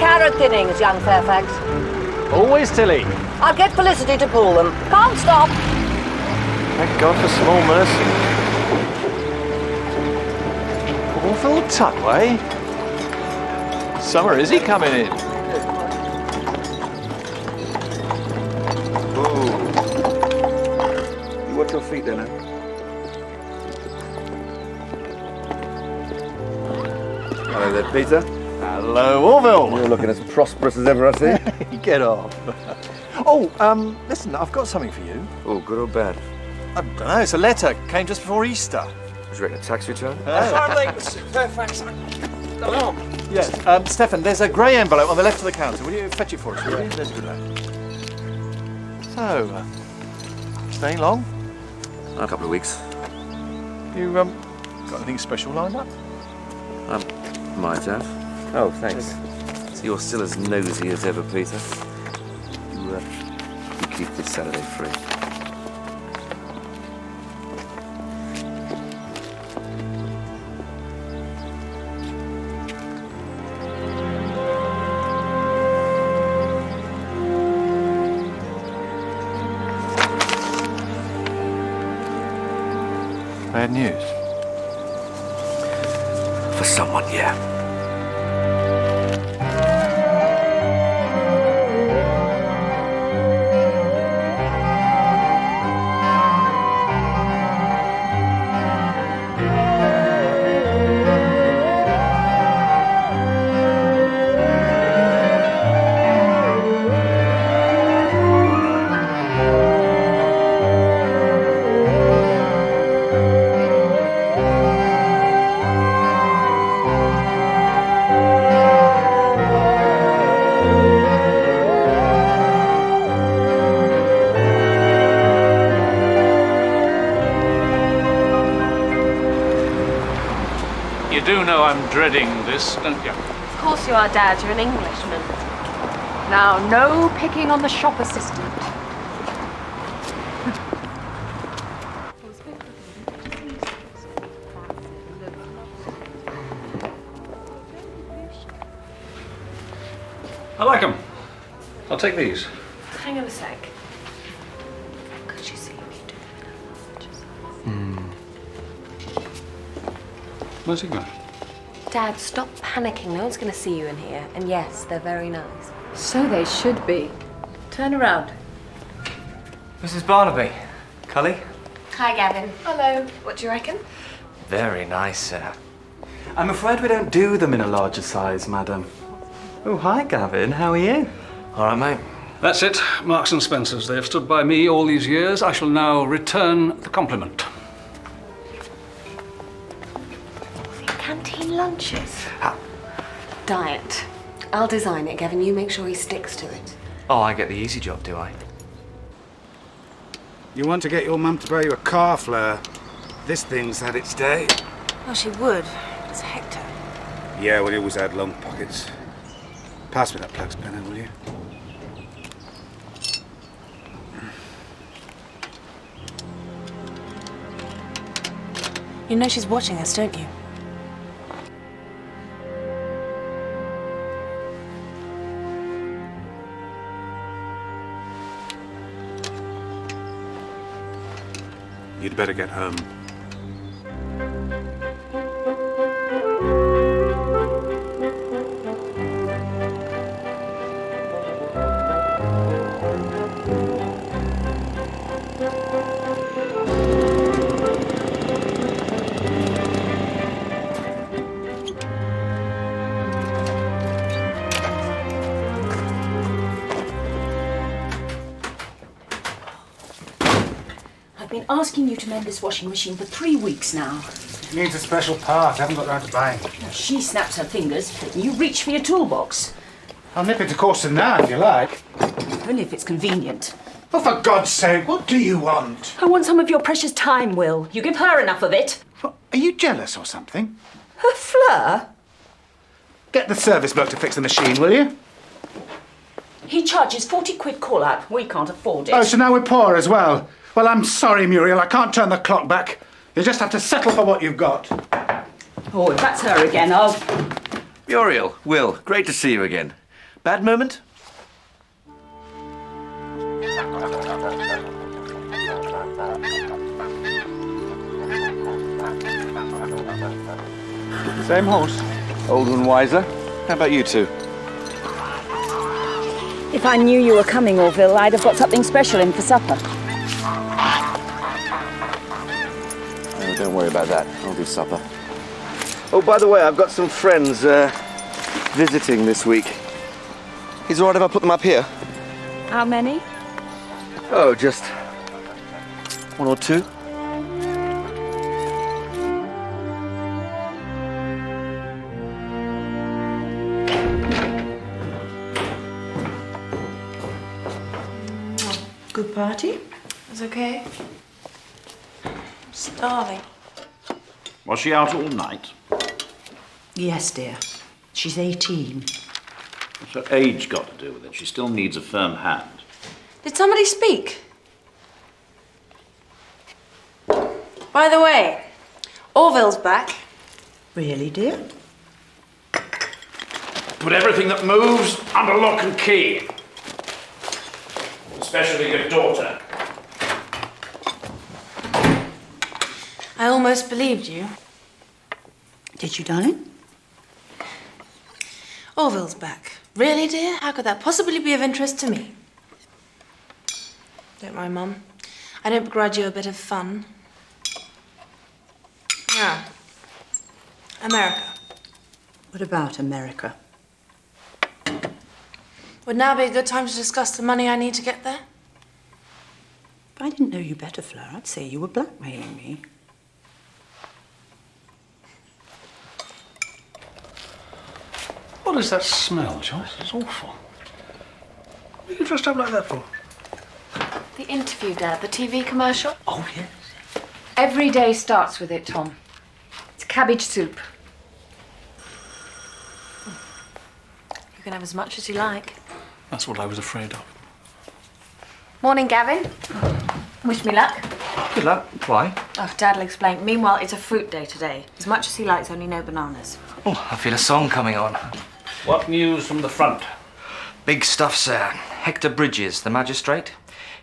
carrot thinnings, young Fairfax. Always Tilly. I'll get Felicity to pull them. Can't stop. Thank God for small mercy. Awful Tutway. Summer, is he coming in? Ooh. You watch your feet then, eh? Hello there, Peter. Hello, Orville. You're looking as prosperous as ever, I see. Get off. Oh, listen, I've got something for you. Oh, good or bad? I don't know, it's a letter. Came just before Easter. Was you reckon a tax return? Yes, Stefan, there's a grey envelope on the left of the counter. Will you fetch it for us, will you? There's a good lad. So, staying long? A couple of weeks. You, got anything special lined up? Might have. Oh, thanks. So you're still as nosy as ever, Peter. You keep this Saturday free. Bad news. For someone, yeah. You do know I'm dreading this, don't you? Of course you are, Dad. You're an Englishman. Now, no picking on the shop assistant. I like them. I'll take these. Hang on a sec. Could you see me do Where's he going? Dad, stop panicking. No one's going to see you in here. And yes, they're very nice. So they should be. Turn around. Mrs. Barnaby. Cully? Hi, Gavin. Hello. What do you reckon? Very nice, sir. I'm afraid we don't do them in a larger size, madam. Oh, hi, Gavin. How are you? All right, mate. That's it. Marks and Spencers. They have stood by me all these years. I shall now return the compliment. Canteen lunches. Diet. I'll design it, Gavin. You make sure he sticks to it. Oh, I get the easy job, do I? You want to get your mum to buy you a car, Fleur. This thing's had its day. Oh, she would. It's Hector. Yeah, well, he always had long pockets. Pass me that plugs penny, will you? You know she's watching us, don't you? You'd better get home. I've been asking you to mend this washing machine for 3 weeks now. It needs a special part. I haven't got round to buying it. She snaps her fingers, and you reach for your toolbox. I'll nip into Corson now, if you like. Only if it's convenient. Oh, for God's sake, what do you want? I want some of your precious time, Will. You give her enough of it. What, are you jealous or something? Fleur? Get the service bloke to fix the machine, will you? He charges 40 quid call-out. We can't afford it. Oh, so now we're poor as well. Well, I'm sorry, Muriel. I can't turn the clock back. You just have to settle for what you've got. Oh, if that's her again, I'll... Muriel, Will, great to see you again. Bad moment? Same horse. Older and wiser. How about you two? If I knew you were coming, Orville, I'd have got something special in for supper. Oh, don't worry about that. I'll do supper. Oh, by the way, I've got some friends visiting this week. Is it all right if I put them up here? How many? Oh, just one or two. Good party? It's okay. I'm starving. Was she out all night? Yes, dear. She's 18. What's her age got to do with it? She still needs a firm hand. Did somebody speak? By the way, Orville's back. Really, dear? Put everything that moves under lock and key. Especially your daughter. I almost believed you. Did you, darling? Orville's back. Really, dear? How could that possibly be of interest to me? Don't worry, Mum. I don't begrudge you a bit of fun. Now, America. What about America? Would now be a good time to discuss the money I need to get there? If I didn't know you better, Fleur, I'd say you were blackmailing me. What is that smell, Joyce? It's awful. What are you dressed up like that for? The interview, Dad, the TV commercial. Oh, yes. Every day starts with it, Tom. It's cabbage soup. You can have as much as you like. That's what I was afraid of. Morning, Gavin. Wish me luck. Good luck. Why? Oh, Dad'll explain. Meanwhile, it's a fruit day today. As much as he likes, only no bananas. Oh, I feel a song coming on. What news from the front? Big stuff, sir. Hector Bridges, the magistrate.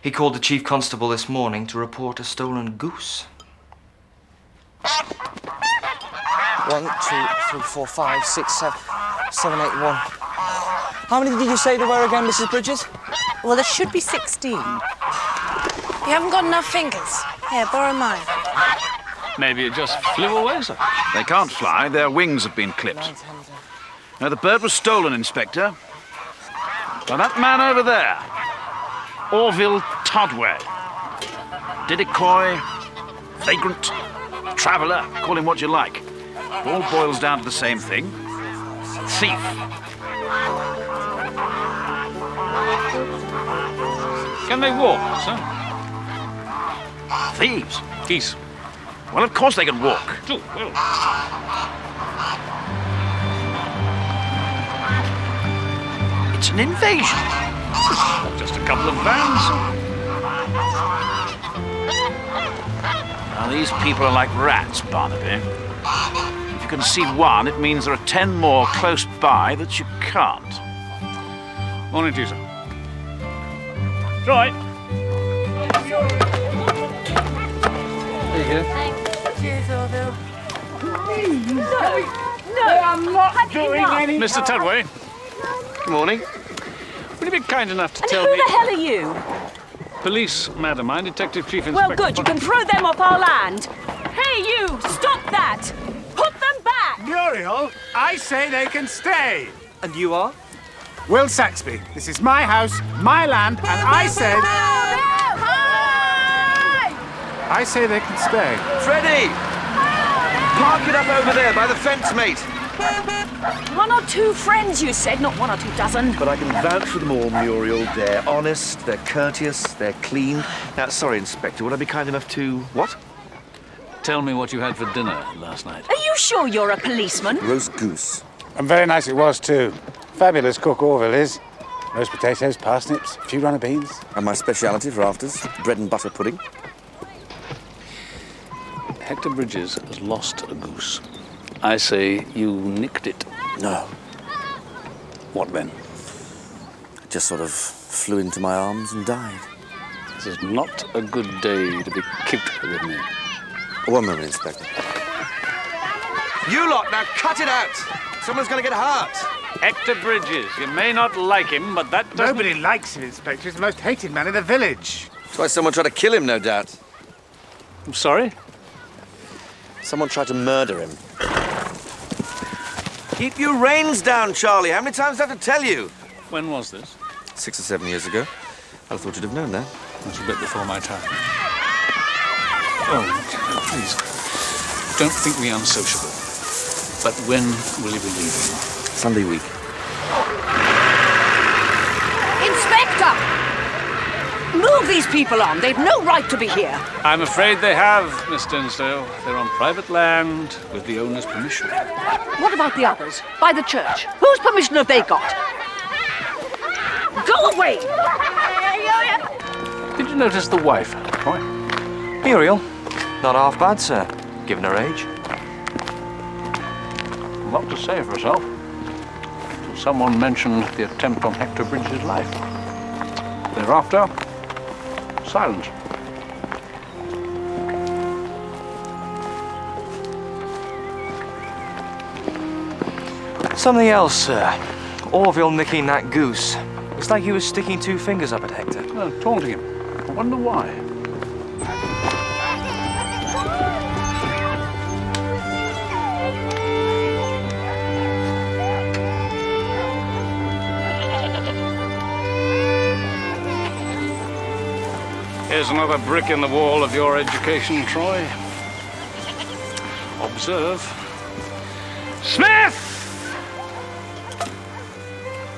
He called the chief constable this morning to report a stolen goose. 1, 2, 3, 4, 5, 6, 7, 7, 8, 1. How many did you say there were again, Mrs. Bridges? Well, there should be 16. You haven't got enough fingers. Here, borrow mine. Maybe it just flew away, sir. They can't fly. Their wings have been clipped. Now, the bird was stolen, Inspector. By that man over there. Orville Todway. Didicoy, vagrant, traveller, call him what you like. It all boils down to the same thing. Thief. Can they walk, sir? Thieves? Geese. Well, of course they can walk. Oh, well. It's an invasion. Just a couple of vans. Now, these people are like rats, Barnaby. If you can see one, it means there are 10 more close by that you can't. Morning to you, sir. Troy. There you go. Cheers, Orville. No, I'm not doing anything. Mr. Todway, Good morning. would you be kind enough to And tell who me... the hell are you? Police, madam. I'm Detective Chief Well, Inspector... good. You can throw them off our land. Hey, you! Stop that! Put them back! Muriel, I say they can stay. And you are? Will Saxby, this is my house, my land, and I said... I say they can stay. Freddie! Park it up over there by the fence, mate. 1 or 2 friends, you said, not 1 or 2 dozen. But I can vouch for them all, Muriel. They're honest, they're courteous, they're clean. Now, sorry, Inspector, would I be kind enough to... what? Tell me what you had for dinner last night. Are you sure you're a policeman? Roast goose. And very nice it was, too. Fabulous cook Orville is. Roast potatoes, parsnips, a few runner beans. And my speciality for afters, bread and butter pudding. Hector Bridges has lost a goose. I say you nicked it. No. What then? just sort of flew into my arms and died. This is not a good day to be kicked with me. One moment, Inspector. You lot, now cut it out! Someone's going to get hurt. Hector Bridges. You may not like him, but that doesn't... Nobody likes him, Inspector. He's the most hated man in the village. That's why someone tried to kill him, no doubt. I'm sorry? Someone tried to murder him. Keep your reins down, Charlie. How many times do I have to tell you? When was this? 6 or 7 years ago. I thought you'd have known that. That's a bit before my time. Oh, please, don't think me unsociable. But when will you be leaving? Sunday week. Inspector! Move these people on. They've no right to be here. I'm afraid they have, Miss Dinsdale. They're on private land with the owner's permission. What about the others? By the church? Whose permission have they got? Go away! Did you notice the wife, Troy? Muriel. Not half bad, sir, given her age. A lot to say for herself. Till someone mentioned the attempt on Hector Bridges' life. Thereafter, silence. Something else, sir. Orville nicking that goose. It's like he was sticking 2 fingers up at Hector. Taunting him. I wonder why. Here's another brick in the wall of your education, Troy. Observe. Smith!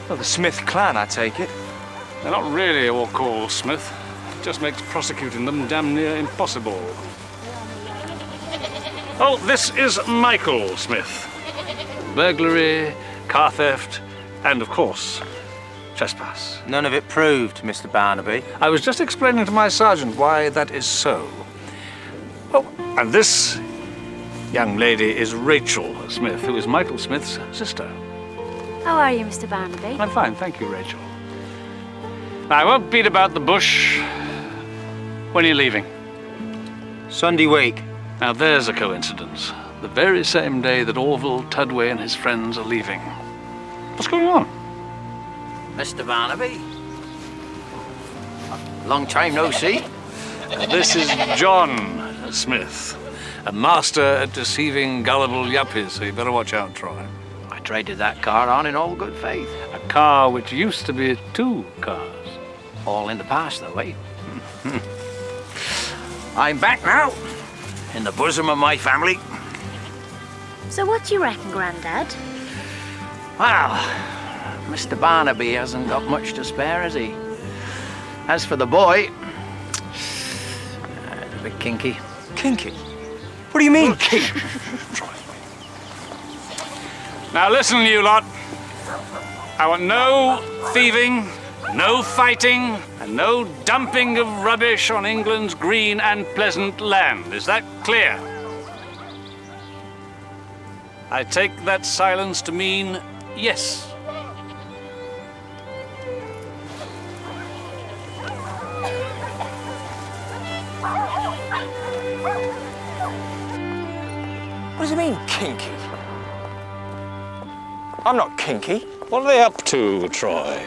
Well, the Smith clan, I take it. They're not really all called Smith. It just makes prosecuting them damn near impossible. Oh, this is Michael Smith. Burglary, car theft, and of course, trespass. None of it proved, Mr. Barnaby. I was just explaining to my sergeant why that is so. Oh, and this young lady is Rachel Smith, who is Michael Smith's sister. How are you, Mr. Barnaby? I'm fine, thank you, Rachel. Now, I won't beat about the bush. When are you leaving? Sunday week. Now, there's a coincidence. The very same day that Orville Tudway and his friends are leaving. What's going on? Mr. Barnaby. Long time no see. This is John Smith, a master at deceiving gullible yuppies, so you better watch out, Troy. I traded that car on in all good faith. A car which used to be 2 cars. All in the past, though, eh? I'm back now, in the bosom of my family. So what do you reckon, Grandad? Well, Mr. Barnaby hasn't got much to spare, has he? As for the boy, it's a bit kinky. Kinky? What do you mean, kinky? Now listen, you lot. I want no thieving, no fighting, and no dumping of rubbish on England's green and pleasant land. Is that clear? I take that silence to mean yes. What does it mean, kinky? I'm not kinky. What are they up to, Troy?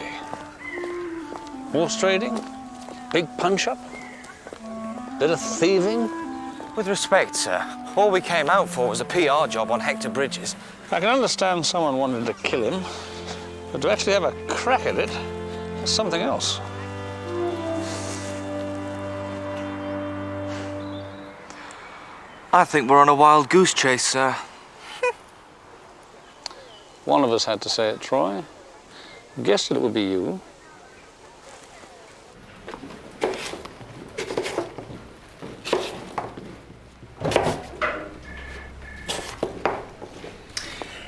Horse trading? Big punch-up? Bit of thieving? With respect, sir, all we came out for was a PR job on Hector Bridges. I can understand someone wanting to kill him, but to actually have a crack at it is something else. I think we're on a wild goose chase, sir. One of us had to say it, Troy. Guessed that it would be you.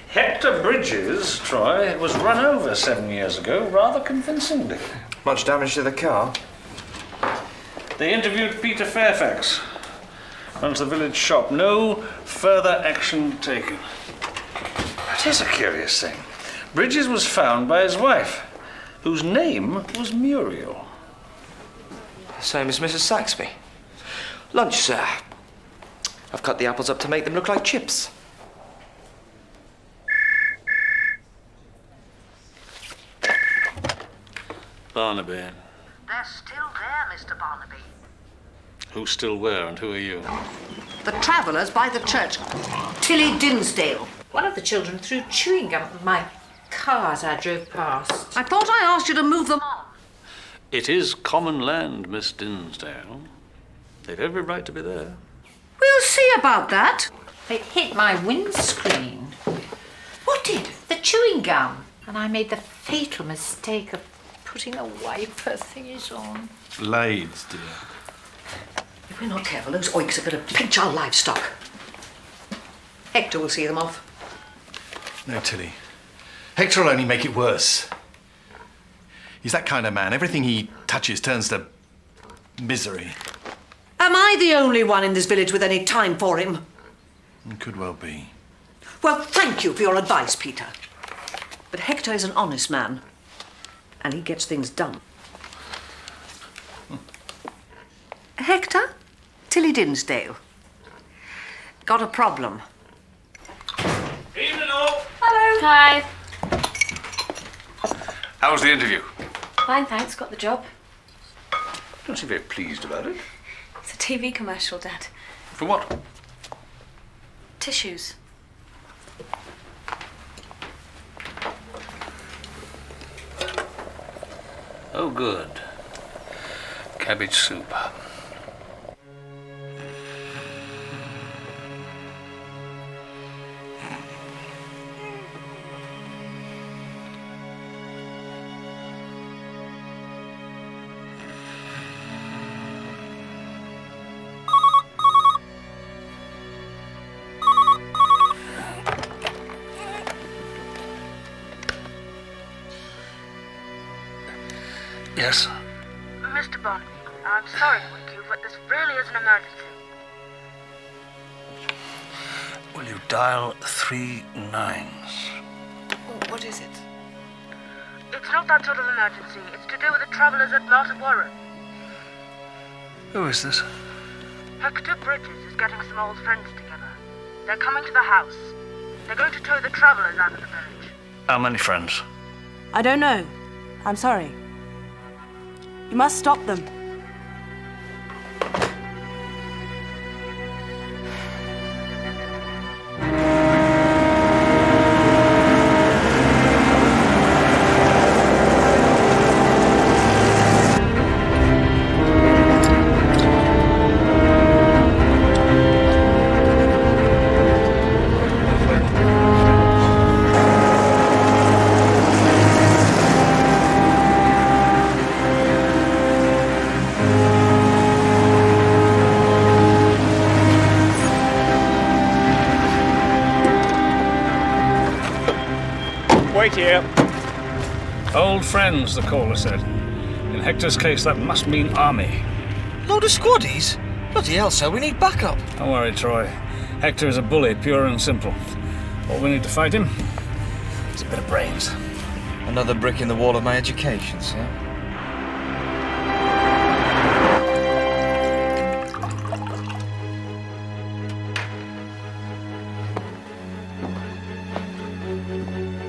Hector Bridges, Troy, was run over 7 years ago, rather convincingly. Much damage to the car? They interviewed Peter Fairfax. Runs the village shop. No further action taken. It is a curious thing. Bridges was found by his wife, whose name was Muriel. Same as Mrs. Saxby. Lunch, sir. I've cut the apples up to make them look like chips. Barnaby. They're still there, Mr. Barnaby. Who's still where and who are you? The travellers by the church. Tilly Dinsdale. One of the children threw chewing gum at my car as I drove past. I thought I asked you to move them on. It is common land, Miss Dinsdale. They've every right to be there. We'll see about that. It hit my windscreen. What did? The chewing gum. And I made the fatal mistake of putting the wiper thingies on. Blades, dear. If we're not careful, those oiks are going to pinch our livestock. Hector will see them off. No, Tilly. Hector will only make it worse. He's that kind of man. Everything he touches turns to misery. Am I the only one in this village with any time for him? It could well be. Well, thank you for your advice, Peter. But Hector is an honest man, and he gets things done. Hector? Tilly Dinsdale. Got a problem. Evening all. Hello. Hi. How was the interview? Fine, thanks. Got the job. Don't seem very pleased about it. It's a TV commercial, Dad. For what? Tissues. Oh, good. Cabbage soup. Yes? Mr. Barnaby, I'm sorry to wake you, but this really is an emergency. Will you dial 3 9s? What is it? It's not that sort of emergency. It's to do with the travellers at Martyr Warren. Who is this? Hector Bridges is getting some old friends together. They're coming to the house. They're going to tow the travellers out of the village. How many friends? I don't know. I'm sorry. You must stop them. Wait here. Old friends, the caller said. In Hector's case, that must mean army. Load of squaddies? Bloody hell, sir, we need backup. Don't worry, Troy. Hector is a bully, pure and simple. All we need to fight him is a bit of brains. Another brick in the wall of my education, sir.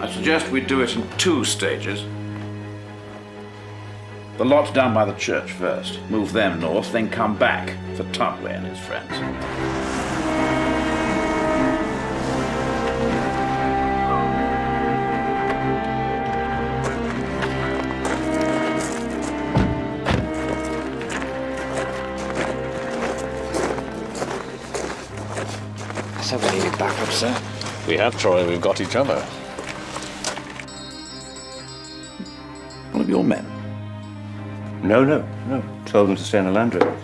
I suggest we do it in 2 stages. The lot down by the church first. Move them north, then come back for Tubway and his friends. So we needed backup, sir. We have, Troy. We've got each other. One of your men? No. Told them to stay on the land rails.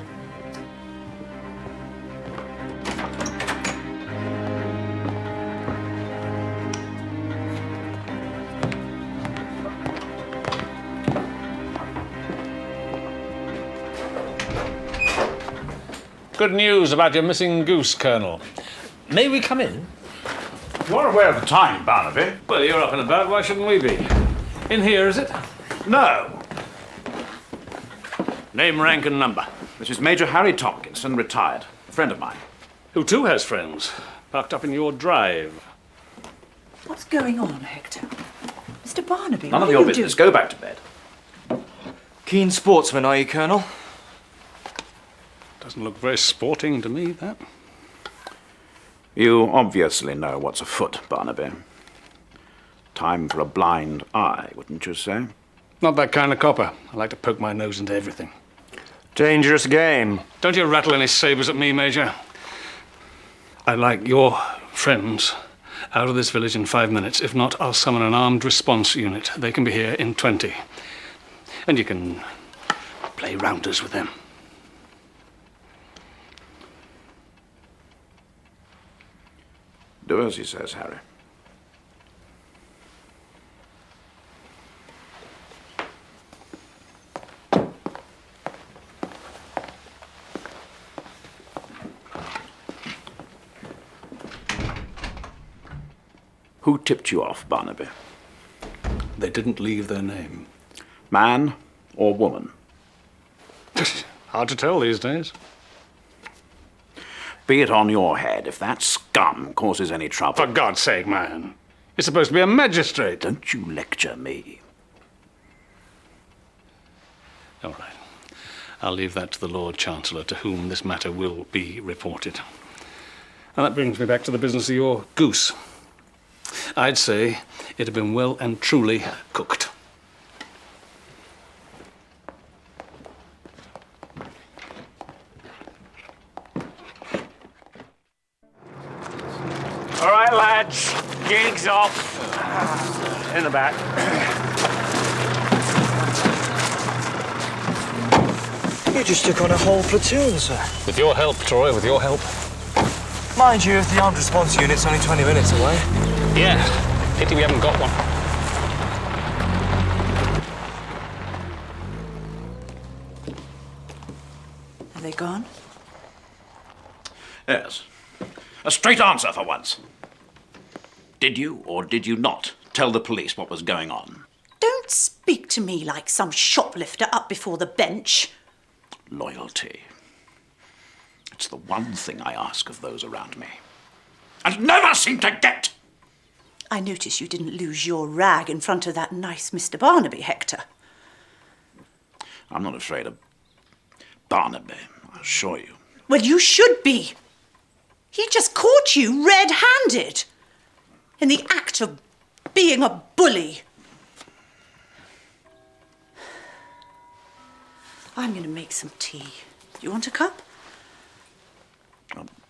Good news about your missing goose, Colonel. May we come in? You are aware of the time, Barnaby. Well, you're up and about. Why shouldn't we be? In here, is it? No. Name, rank, and number. This is Major Harry Tompkinson, retired. A friend of mine. Who too has friends, parked up in your drive. What's going on, Hector? Mr. Barnaby, None what of are your you business. doing? Go back to bed. Keen sportsman, are you, Colonel? Doesn't look very sporting to me, that. You obviously know what's afoot, Barnaby. Time for a blind eye, wouldn't you say? Not that kind of copper. I like to poke my nose into everything. Dangerous game. Don't you rattle any sabers at me, Major. I'd like your friends out of this village in 5 minutes. If not, I'll summon an armed response unit. They can be here in 20. And you can play rounders with them. Do as he says, Harry. Who tipped you off, Barnaby? They didn't leave their name. Man or woman? Hard to tell these days. Be it on your head if that scum causes any trouble. For God's sake, man. You're supposed to be a magistrate. Don't you lecture me. All right. I'll leave that to the Lord Chancellor, to whom this matter will be reported. And that brings me back to the business of your goose. I'd say it had been well and truly cooked. All right, lads. Gig's off. In the back. You just took on a whole platoon, sir. With your help, Troy, with your help. Mind you, if the armed response unit's only 20 minutes away. Yeah. Pity we haven't got one. Are they gone? Yes. A straight answer for once. Did you or did you not tell the police what was going on? Don't speak to me like some shoplifter up before the bench. Loyalty. It's the one thing I ask of those around me. And never seem to get! I notice you didn't lose your rag in front of that nice Mr. Barnaby, Hector. I'm not afraid of Barnaby, I assure you. Well, you should be. He just caught you red-handed in the act of being a bully. I'm going to make some tea. Do you want a cup?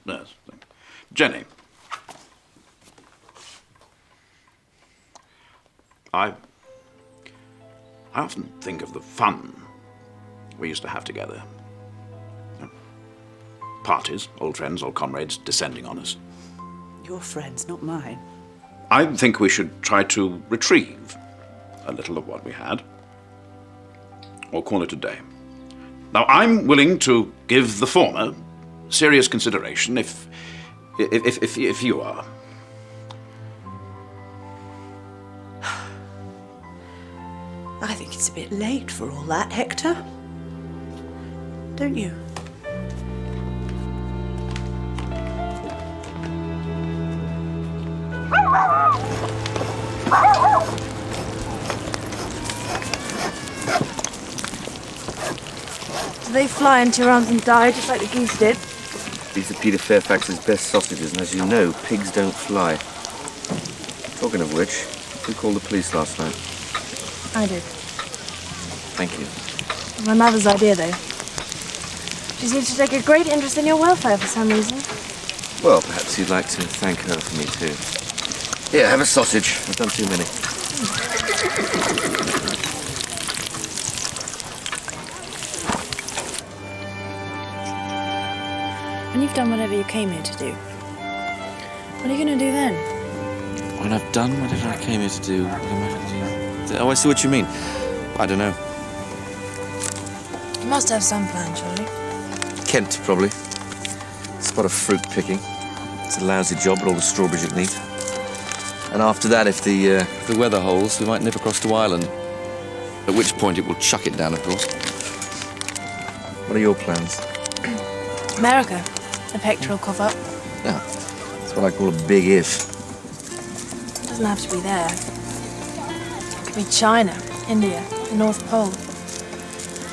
Yes. Jenny. I often think of the fun we used to have together. Parties, old friends, old comrades descending on us. Your friends, not mine. I think we should try to retrieve a little of what we had, or call it a day. Now, I'm willing to give the former serious consideration if you are. I think it's a bit late for all that, Hector. Don't you? Do they fly into your arms and die just like the geese did? These are Peter Fairfax's best sausages, and as you know, pigs don't fly. Talking of which, who called the police last night? I did. Thank you. My mother's idea, though. She seems to take a great interest in your welfare for some reason. Well, perhaps you'd like to thank her for me, too. Here, have a sausage. I've done too many. When you've done whatever you came here to do, what are you going to do then? When I've done whatever I came here to do, what am I going to do? Oh, I see what you mean. I don't know. You must have some plan, surely. Kent, probably. Spot of fruit picking. It's a lousy job, but all the strawberries you'd need. And after that, if the weather holds, we might nip across to Ireland. At which point it will chuck it down, of course. What are your plans? America, if Hector will cough up. Yeah, that's what I call a big if. It doesn't have to be there. It could be China, India, the North Pole.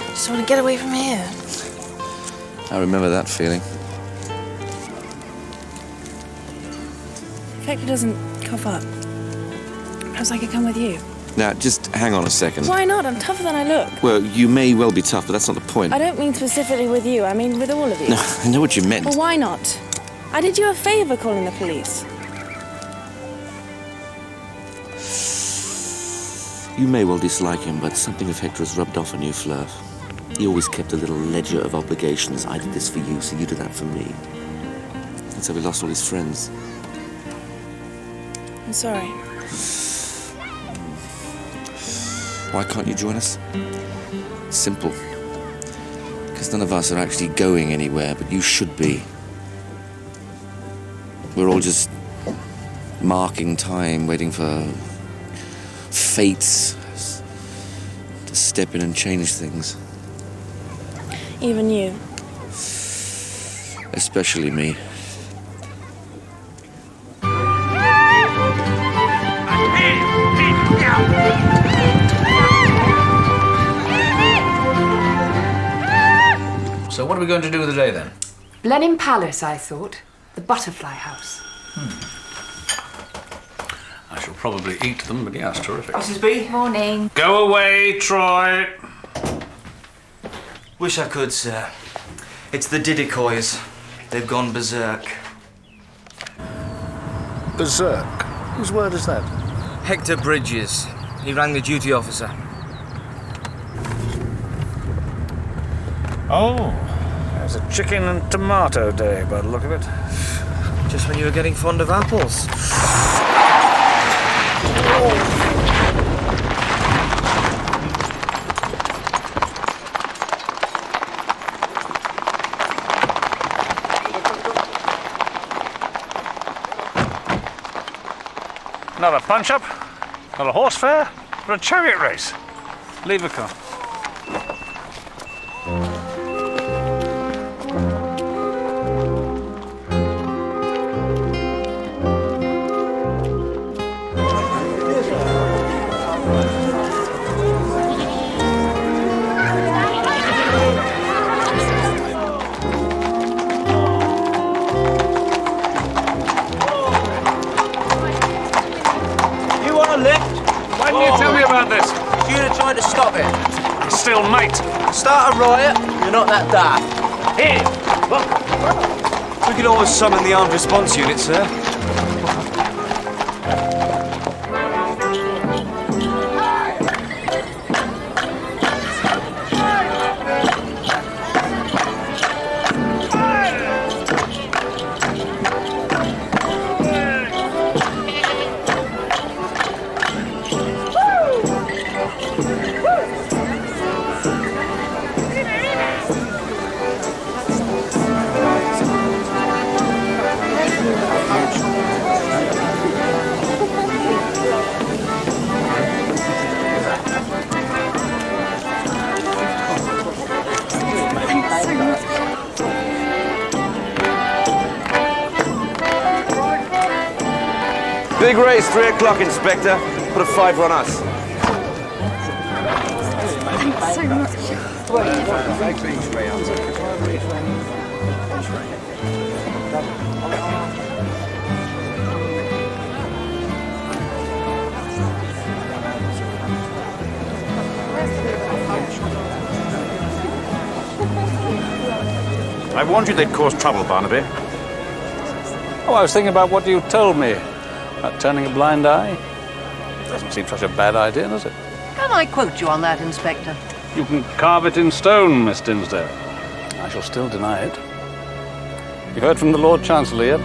Just want to get away from here. I remember that feeling. If Hector doesn't cough up, perhaps I could come with you. Now, just hang on a second. Why not? I'm tougher than I look. Well, you may well be tough, but that's not the point. I don't mean specifically with you. I mean with all of you. No, I know what you meant. Well, why not? I did you a favour calling the police. You may well dislike him, but something of Hector has rubbed off on you, Fleur. He always kept a little ledger of obligations. I did this for you, so you do that for me. That's how he lost all his friends. I'm sorry. Why can't you join us? Simple. Because none of us are actually going anywhere, but you should be. We're all just marking time, waiting for fate to step in and change things. Even you. Especially me. So what are we going to do with the day, then? Blenheim Palace, I thought. The butterfly house. I shall probably eat them, but yeah, it's terrific. Mrs. B? Morning. Go away, Troy. Wish I could, sir. It's the didicoys. They've gone berserk. Berserk? Whose word is that? Hector Bridges. He rang the duty officer. Oh, there's a chicken and tomato day by the look of it. Just when you were getting fond of apples. Not a punch-up, not a horse fair, but a chariot race. Leave a car. Why didn't you tell me about this? You'd have tried to stop it. Still, mate. Start a riot, you're not that daft. Here, look. We could always summon the armed response unit, sir. Big race, 3 o'clock, Inspector. Put a 5 on us. Thanks so much. I warned you they'd cause trouble, Barnaby. Oh, I was thinking about what you told me. About turning a blind eye. Doesn't seem such a bad idea, does it? Can I quote you on that, Inspector? You can carve it in stone, Miss Dinsdale. I shall still deny it. You've heard from the Lord Chancellor yet?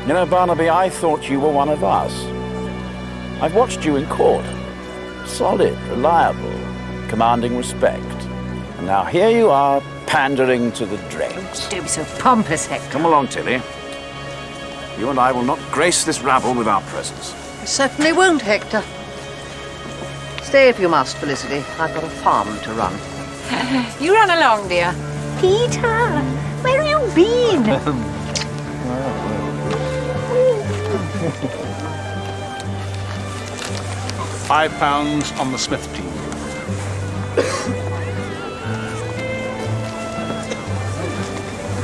You know, Barnaby, I thought you were one of us. I've watched you in court. Solid, reliable, commanding respect. And now here you are, pandering to the dregs. Don't be so pompous, Hector. Come along, Tilly. You and I will not grace this rabble with our presence. I certainly won't, Hector. Stay if you must, Felicity. I've got a farm to run. You run along, dear. Peter, where have you been? £5 on the Smith team.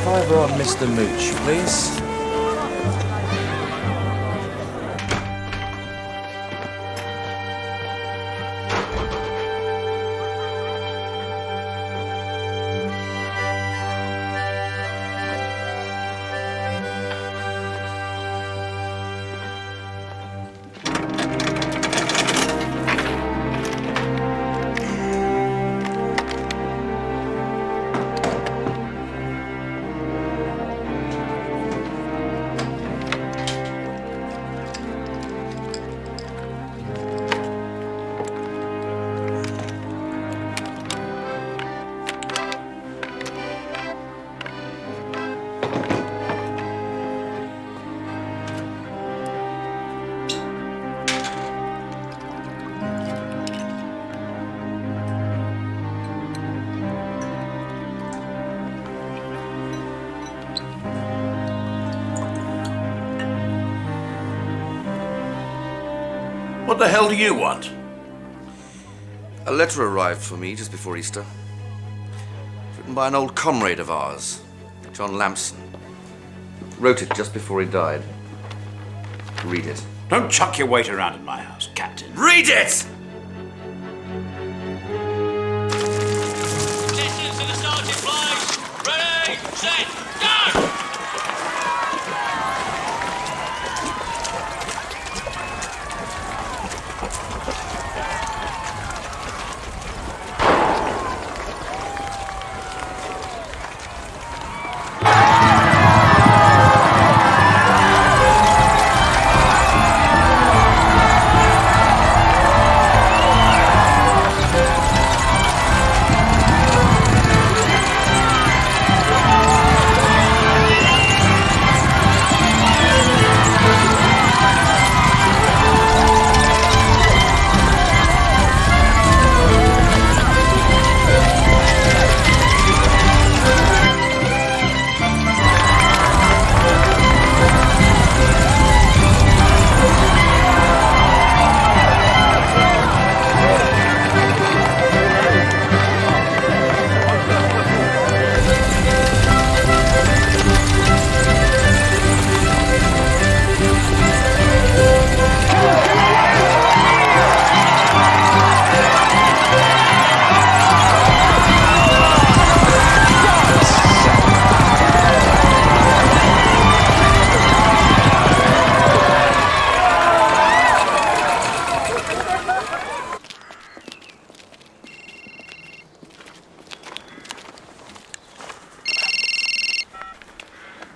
Fiver on Mr. Mooch, please. What the hell do you want? A letter arrived for me just before Easter. Written by an old comrade of ours, John Lamson. Wrote it just before he died. Read it. Don't chuck your weight around in my house, Captain. Read it! Listen to the starting place. Ready, set, go!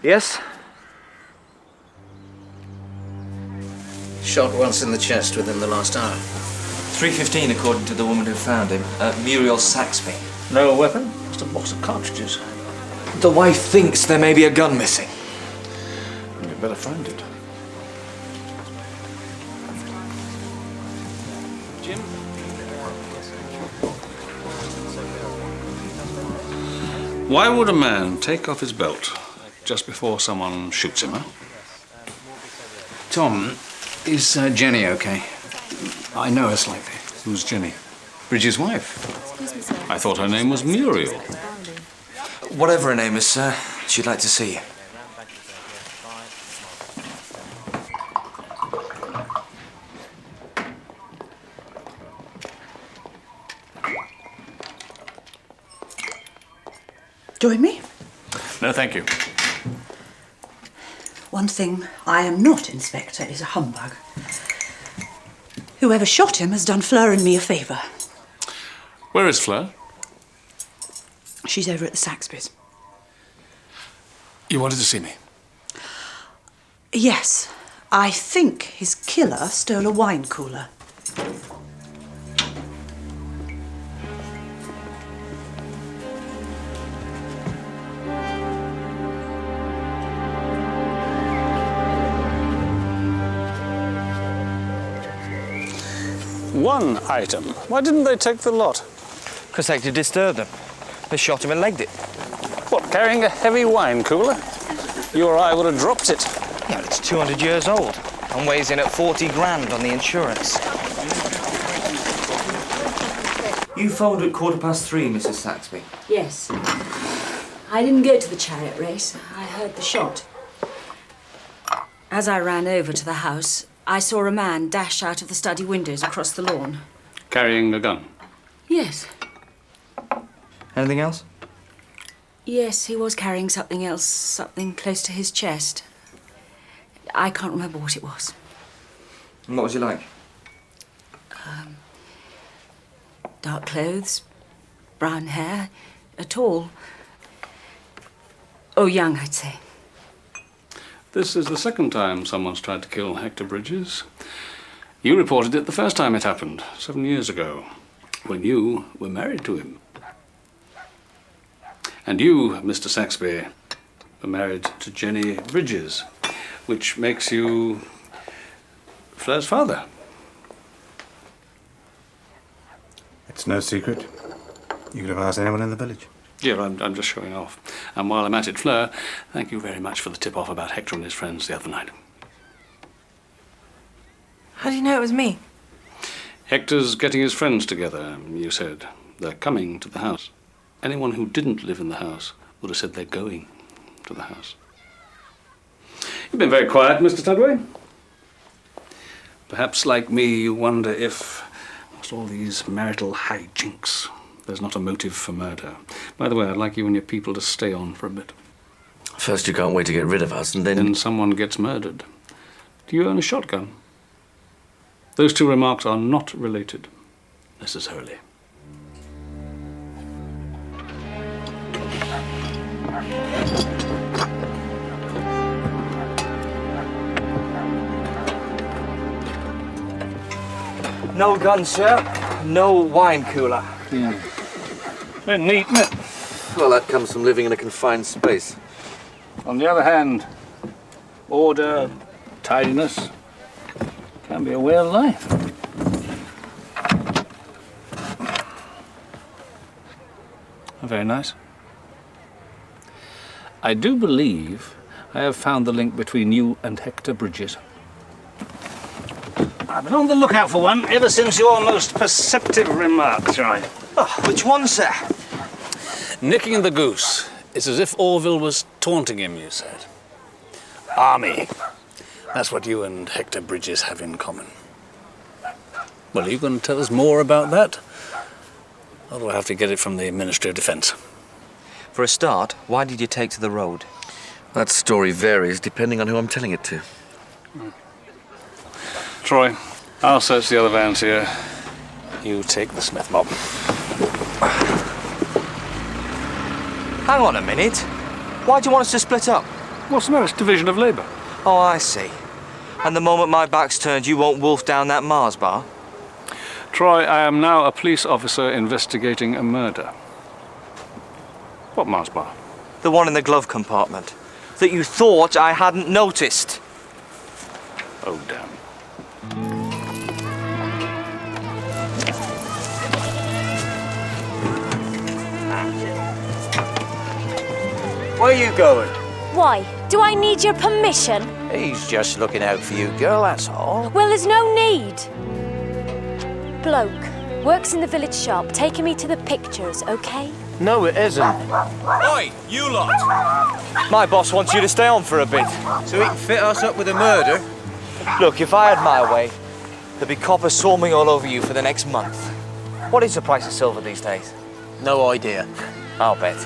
Yes? Shot once in the chest within the last hour. 3:15 according to the woman who found him. Muriel Saxby. No weapon? Just a box of cartridges. The wife thinks there may be a gun missing. You better find it. Jim? Why would a man take off his belt just before someone shoots him, huh? Tom, is Jenny okay? I know her slightly. Who's Jenny? Bridges' wife. Excuse me, sir. I thought her name was Muriel. Whatever her name is, sir, she'd like to see you. Join me? No, thank you. One thing I am not, Inspector, is a humbug. Whoever shot him has done Fleur and me a favour. Where is Fleur? She's over at the Saxbys. You wanted to see me? Yes. I think his killer stole a wine cooler. one item. Why didn't they take the lot? Because Hector disturbed them. They shot him and legged it. What, carrying a heavy wine cooler? You or I would have dropped it. Yeah, but it's 200 years old and weighs in at 40 grand on the insurance. You phoned at 3:15, Mrs. Saxby. Yes. I didn't go to the chariot race. I heard the shot. As I ran over to the house, I saw a man dash out of the study windows across the lawn. Carrying a gun? Yes. Anything else? Yes, he was carrying something else, something close to his chest. I can't remember what it was. And what was he like? Dark clothes, brown hair, tall. Oh, young, I'd say. This is the second time someone's tried to kill Hector Bridges. You reported it the first time it happened, 7 years ago, when you were married to him. And you, Mr. Saxby, were married to Jenny Bridges, which makes you Fleur's father. It's no secret. You could have asked anyone in the village. Yeah, I'm just showing off. And while I'm at it, Fleur, thank you very much for the tip-off about Hector and his friends the other night. How do you know it was me? Hector's getting his friends together, you said. They're coming to the house. Anyone who didn't live in the house would have said they're going to the house. You've been very quiet, Mr. Tudway. Perhaps, like me, you wonder if, after all these marital hijinks, there's not a motive for murder. By the way, I'd like you and your people to stay on for a bit. First, you can't wait to get rid of us, and then... Then someone gets murdered. Do you own a shotgun? Those two remarks are not related, necessarily. No gun, sir. No wine cooler. Yeah. Very neat, isn't it? Well, that comes from living in a confined space. On the other hand, order, tidiness can be a way of life. Very nice. I do believe I have found the link between you and Hector Bridges. I've been on the lookout for one ever since your most perceptive remark, Troy. Oh, which one, sir? Nicking the goose. It's as if Orville was taunting him, you said. Army. That's what you and Hector Bridges have in common. Well, are you going to tell us more about that? Or do I have to get it from the Ministry of Defence? For a start, why did you take to the road? That story varies depending on who I'm telling it to. Troy, I'll search the other vans here. You take the Smith mob. Hang on a minute. Why do you want us to split up? What's the matter? It's division of labour. Oh, I see. And the moment my back's turned, you won't wolf down that Mars bar? Troy, I am now a police officer investigating a murder. What Mars bar? The one in the glove compartment. That you thought I hadn't noticed. Oh, damn. Where are you going? Why? Do I need your permission? He's just looking out for you, girl, that's all. Well, there's no need. Bloke, works in the village shop, taking me to the pictures, okay? No, it isn't. Oi, you lot! My boss wants you to stay on for a bit. So he can fit us up with a murder? Look, if I had my way, there'd be coppers swarming all over you for the next month. What is the price of silver these days? No idea. I'll bet.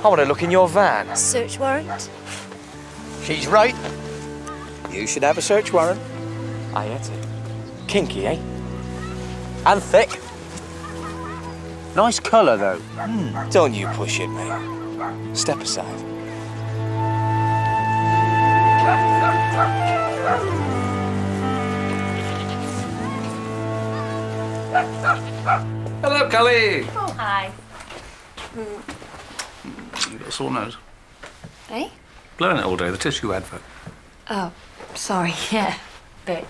I want to look in your van. Search warrant? She's right. You should have a search warrant. I get it. Kinky, eh? And thick. Nice colour, though. Don't you push it, mate. Step aside. Hello, Cully. Oh, hi. You've got a sore nose. Eh? Blowing it all day, the tissue advert. Oh, sorry, yeah. Bit.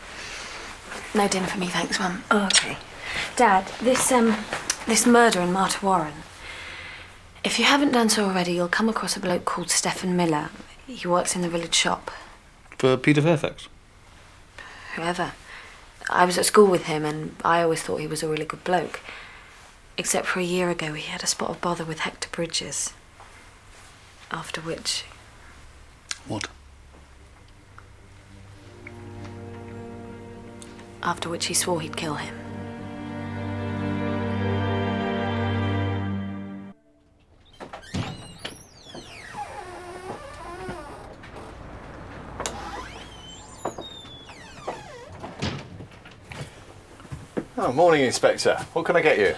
No dinner for me, thanks, Mum. Oh, okay. Dad, this murder in Martyr Warren. If you haven't done so already, you'll come across a bloke called Stephen Miller. He works in the village shop. For Peter Fairfax? Whoever. I was at school with him, and I always thought he was a really good bloke. Except for a year ago, he had a spot of bother with Hector Bridges. After which... What? After which he swore he'd kill him. Oh, morning, Inspector. What can I get you?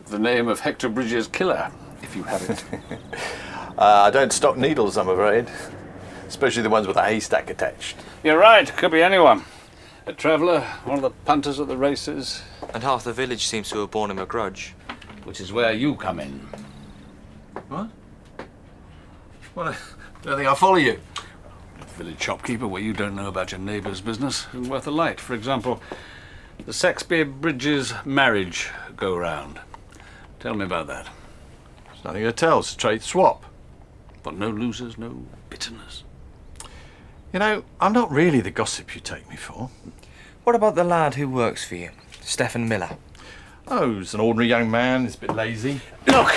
The name of Hector Bridges' killer, if you have it. I don't stock needles, I'm afraid. Especially the ones with a haystack attached. You're right, could be anyone. A traveller, one of the punters at the races. And half the village seems to have borne him a grudge. Which is where you come in. What? Well, I don't think I follow you. Village shopkeeper, where you don't know about your neighbour's business, isn't worth a light. For example, the Saxby Bridges marriage go-round. Tell me about that. There's nothing to tell. It's a trade swap. But no losers, no bitterness. You know, I'm not really the gossip you take me for. What about the lad who works for you, Stephen Miller? Oh, he's an ordinary young man. He's a bit lazy. Look,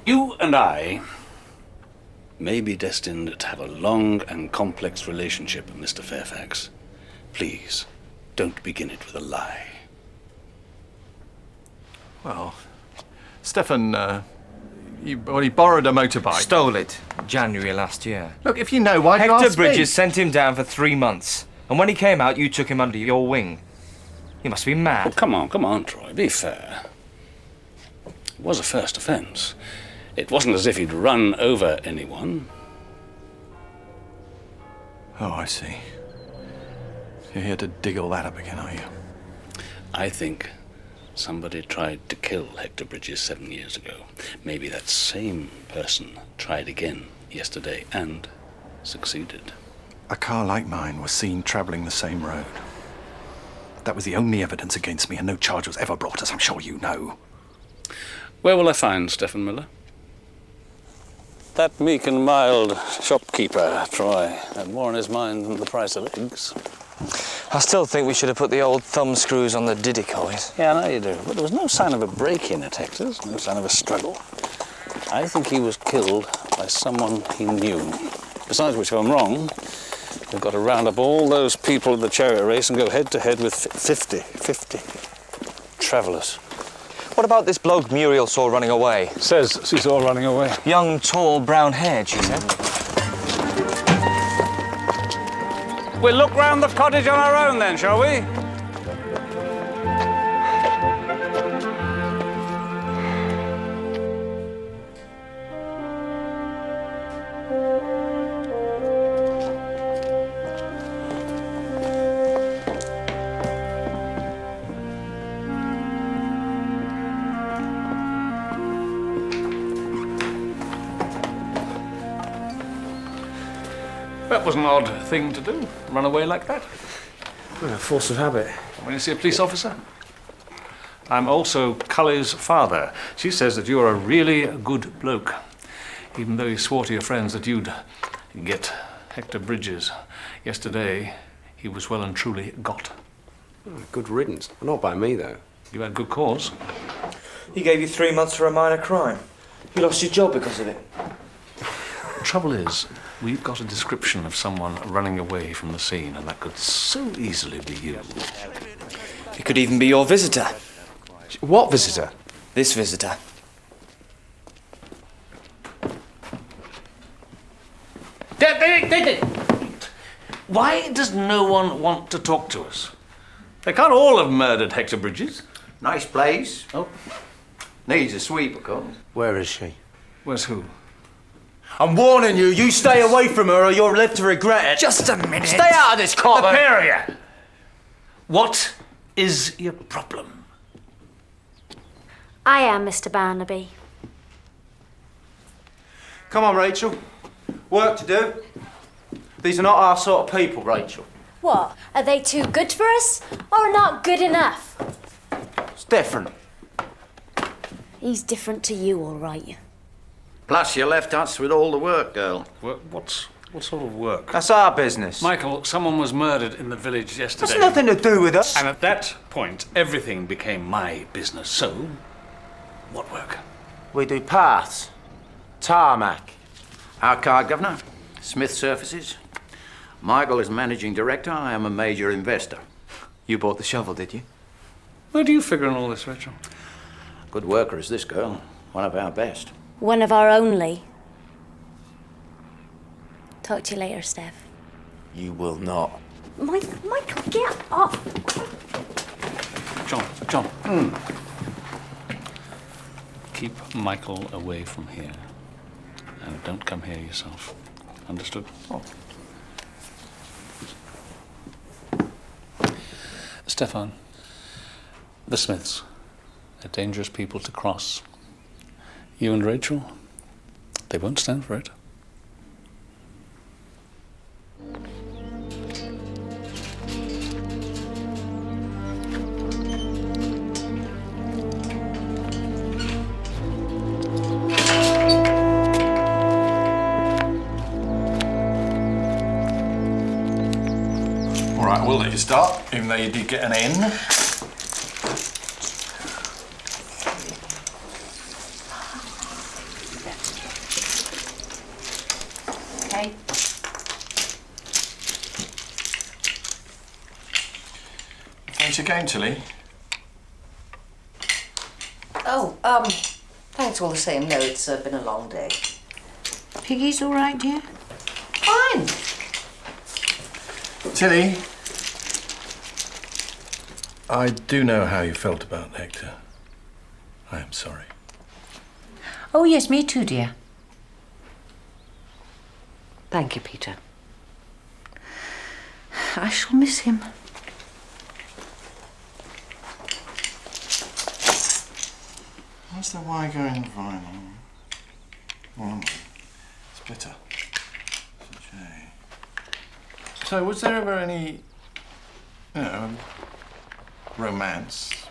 you and I may be destined to have a long and complex relationship, Mr. Fairfax. Please, don't begin it with a lie. Well, Stephen, he borrowed a motorbike. Stole it, January last year. Look, if you know, why do you Hector ask Bridges me? sent him down for 3 months. And when he came out, you took him under your wing. You must be mad. Oh, come on, Troy, be fair. It was a first offence. It wasn't as if he'd run over anyone. Oh, I see. You're here to dig all that up again, are you? I think somebody tried to kill Hector Bridges 7 years ago. Maybe that same person tried again yesterday and succeeded. A car like mine was seen travelling the same road. That was the only evidence against me, and no charge was ever brought, as I'm sure you know. Where will I find Stephen Miller? That meek and mild shopkeeper, Troy, had more on his mind than the price of eggs. I still think we should have put the old thumb screws on the didicoys. Yeah, I know you do. But there was no sign of a break-in at Hector's, no sign of a struggle. I think he was killed by someone he knew. Besides which, if I'm wrong, we've got to round up all those people at the chariot race and go head-to-head with 50 travellers. What about this bloke Muriel saw running away? Says she saw running away. Young, tall, brown-haired, she said. We'll look round the cottage on our own then, shall we? That was an odd thing to do, run away like that. Well, force of habit. When you see a police officer? I'm also Cully's father. She says that you're a really good bloke, even though you swore to your friends that you'd get Hector Bridges. Yesterday, he was well and truly got. Oh, good riddance. Not by me, though. You had good cause. He gave you 3 months for a minor crime. You lost your job because of it. The trouble is, we've got a description of someone running away from the scene, and that could so easily be you. It could even be your visitor. What visitor? This visitor. Why does no one want to talk to us? They can't all have murdered Hector Bridges. Nice place. Oh. Needs a sweep, of course. Where is she? Where's who? I'm warning you, you stay away from her or you'll live to regret it. Just a minute. Stay out of this, copper. Superior! What is your problem? I am Mr. Barnaby. Come on, Rachel. Work to do. These are not our sort of people, Rachel. What? Are they too good for us or not good enough? It's different. He's different to you, all right. Plus, you left us with all the work, girl. What sort of work? That's our business. Michael, someone was murdered in the village yesterday. That's nothing to do with us. And at that point, everything became my business. So, what work? We do paths, tarmac. Our card governor, Smith Surfaces. Michael is managing director. I am a major investor. You bought the shovel, did you? Where do you figure in all this, Rachel? Good worker is this girl. One of our best. One of our only. Talk to you later, Steph. You will not. Michael, get up! John. Keep Michael away from here. And don't come here yourself. Understood? Oh. Stefan, the Smiths. They're dangerous people to cross. You and Rachel, they won't stand for it. All right, we'll let you start, even though you did get an N. Okay. Thanks again, Tilly. Oh, thanks all the same. No, it's been a long day. Piggy's all right, dear? Fine. Tilly, I do know how you felt about Hector. I am sorry. Oh, yes, me too, dear. Thank you, Peter. I shall miss him. Where's the Y going vinyl? Oh, splitter. So, was there ever any, romance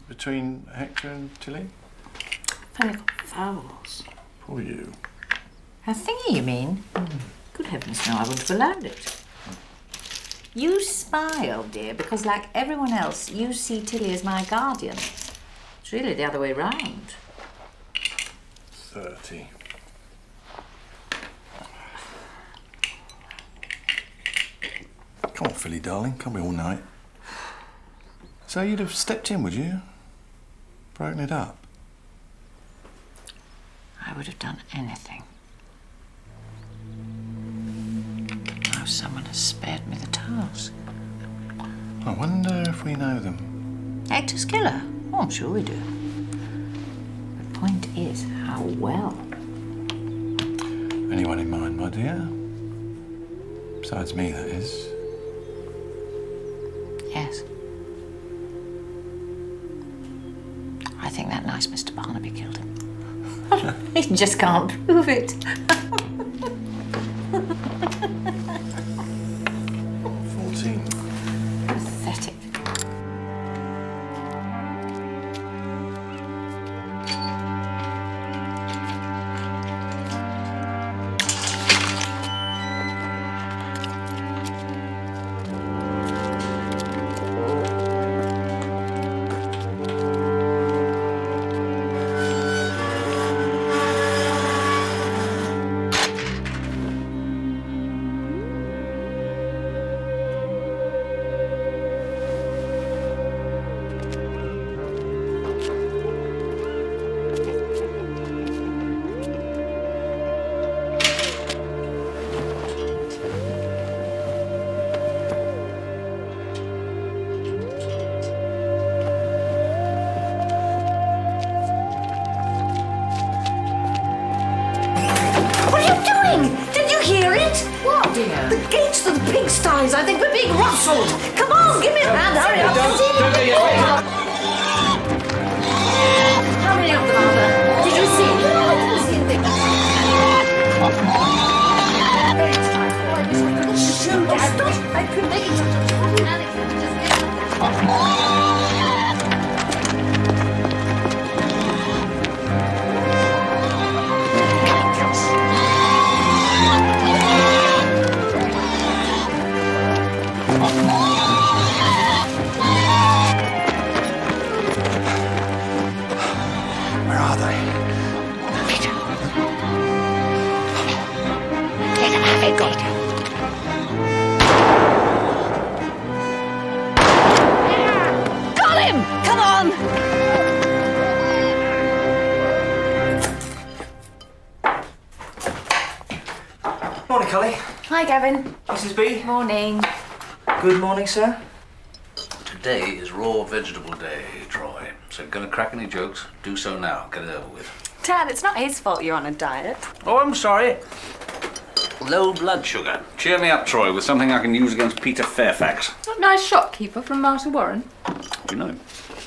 between Hector and Tilly? Funny fowls. Poor you. A thingy, you mean? Good heavens, no, I wouldn't have allowed it. You smile, dear, because like everyone else, you see Tilly as my guardian. It's really the other way round. 30. Come on, Philly, darling. Can't be all night. So you'd have stepped in, would you? Broken it up? I would have done anything. Now someone has spared me the task. I wonder if we know them. Hector's killer? Oh, I'm sure we do. The point is, how well? Anyone in mind, my dear? Besides me, that is. Yes. I think that nice Mr. Barnaby killed him. He just can't prove it. 14. Pathetic. pigsties. I think we're being rustled. Come on, give me a hand. Hurry up. Don't get your way up. How many of them are there? Did you see? No, I didn't see anything. Shoot, stop. I couldn't make it. Hey, got it. Got him! Come on! Morning, Cully. Hi, Gavin. Mrs. B. Morning. Good morning, sir. Today is raw vegetable day, Troy. So gonna crack any jokes? Do so now. Get it over with. Dad, it's not his fault you're on a diet. Oh, I'm sorry. Low blood sugar. Cheer me up, Troy, with something I can use against Peter Fairfax. That nice shopkeeper from Martyr Warren? You know him?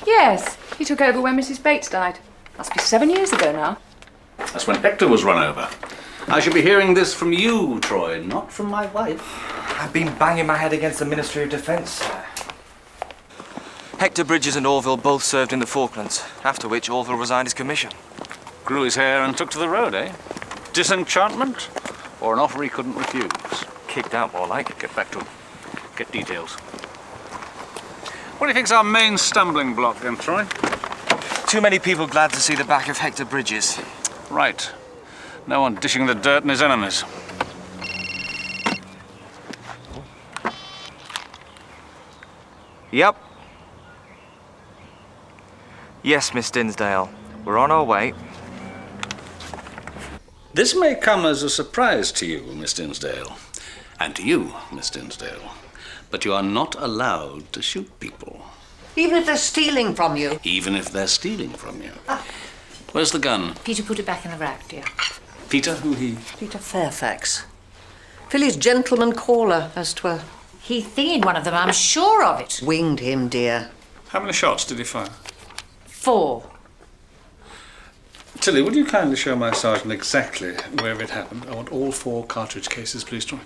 Yes, he took over when Mrs. Bates died. Must be 7 years ago now. That's when Hector was run over. I should be hearing this from you, Troy, not from my wife. I've been banging my head against the Ministry of Defence, sir. Hector Bridges and Orville both served in the Falklands, after which Orville resigned his commission. Grew his hair and took to the road, eh? Disenchantment? Or an offer he couldn't refuse? Kicked out, more like. Get back to him. Get details. What do you think's our main stumbling block, then, Troy? Too many people glad to see the back of Hector Bridges. Right. No one dishing the dirt on his enemies. Yep. Yes, Miss Dinsdale. We're on our way. This may come as a surprise to you, Miss Dinsdale, and to you, Miss Dinsdale, but you are not allowed to shoot people. Even if they're stealing from you? Even if they're stealing from you. Where's the gun? Peter, put it back in the rack, dear. Peter, who he? Peter Fairfax. Philly's gentleman caller, as 'twere. He thinged one of them, I'm sure of it. Winged him, dear. How many shots did he fire? 4. Tilly, would you kindly show my sergeant exactly where it happened? I want all 4 cartridge cases, please, Troy.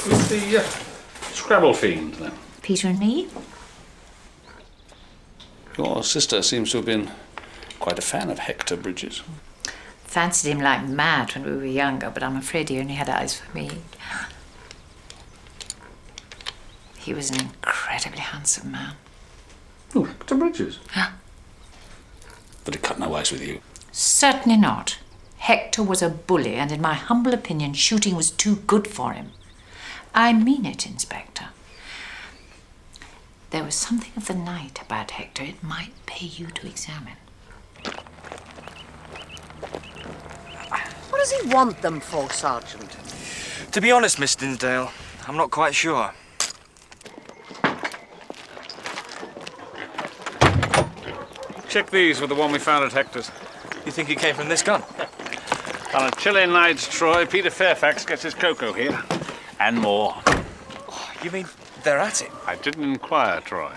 Who's the Scrabble fiend, then? Peter and me? Your sister seems to have been quite a fan of Hector Bridges. Fancied him like mad when we were younger, but I'm afraid he only had eyes for me. He was an incredibly handsome man. Oh, Hector Bridges? Huh? But he cut no ice with you. Certainly not. Hector was a bully, and in my humble opinion, shooting was too good for him. I mean it, Inspector. There was something of the night about Hector it might pay you to examine. What does he want them for, Sergeant? To be honest, Miss Dinsdale, I'm not quite sure. Check these with the one we found at Hector's. You think he came from this gun? On a chilly night, Troy, Peter Fairfax gets his cocoa here. And more. Oh, you mean they're at it? I didn't inquire, Troy.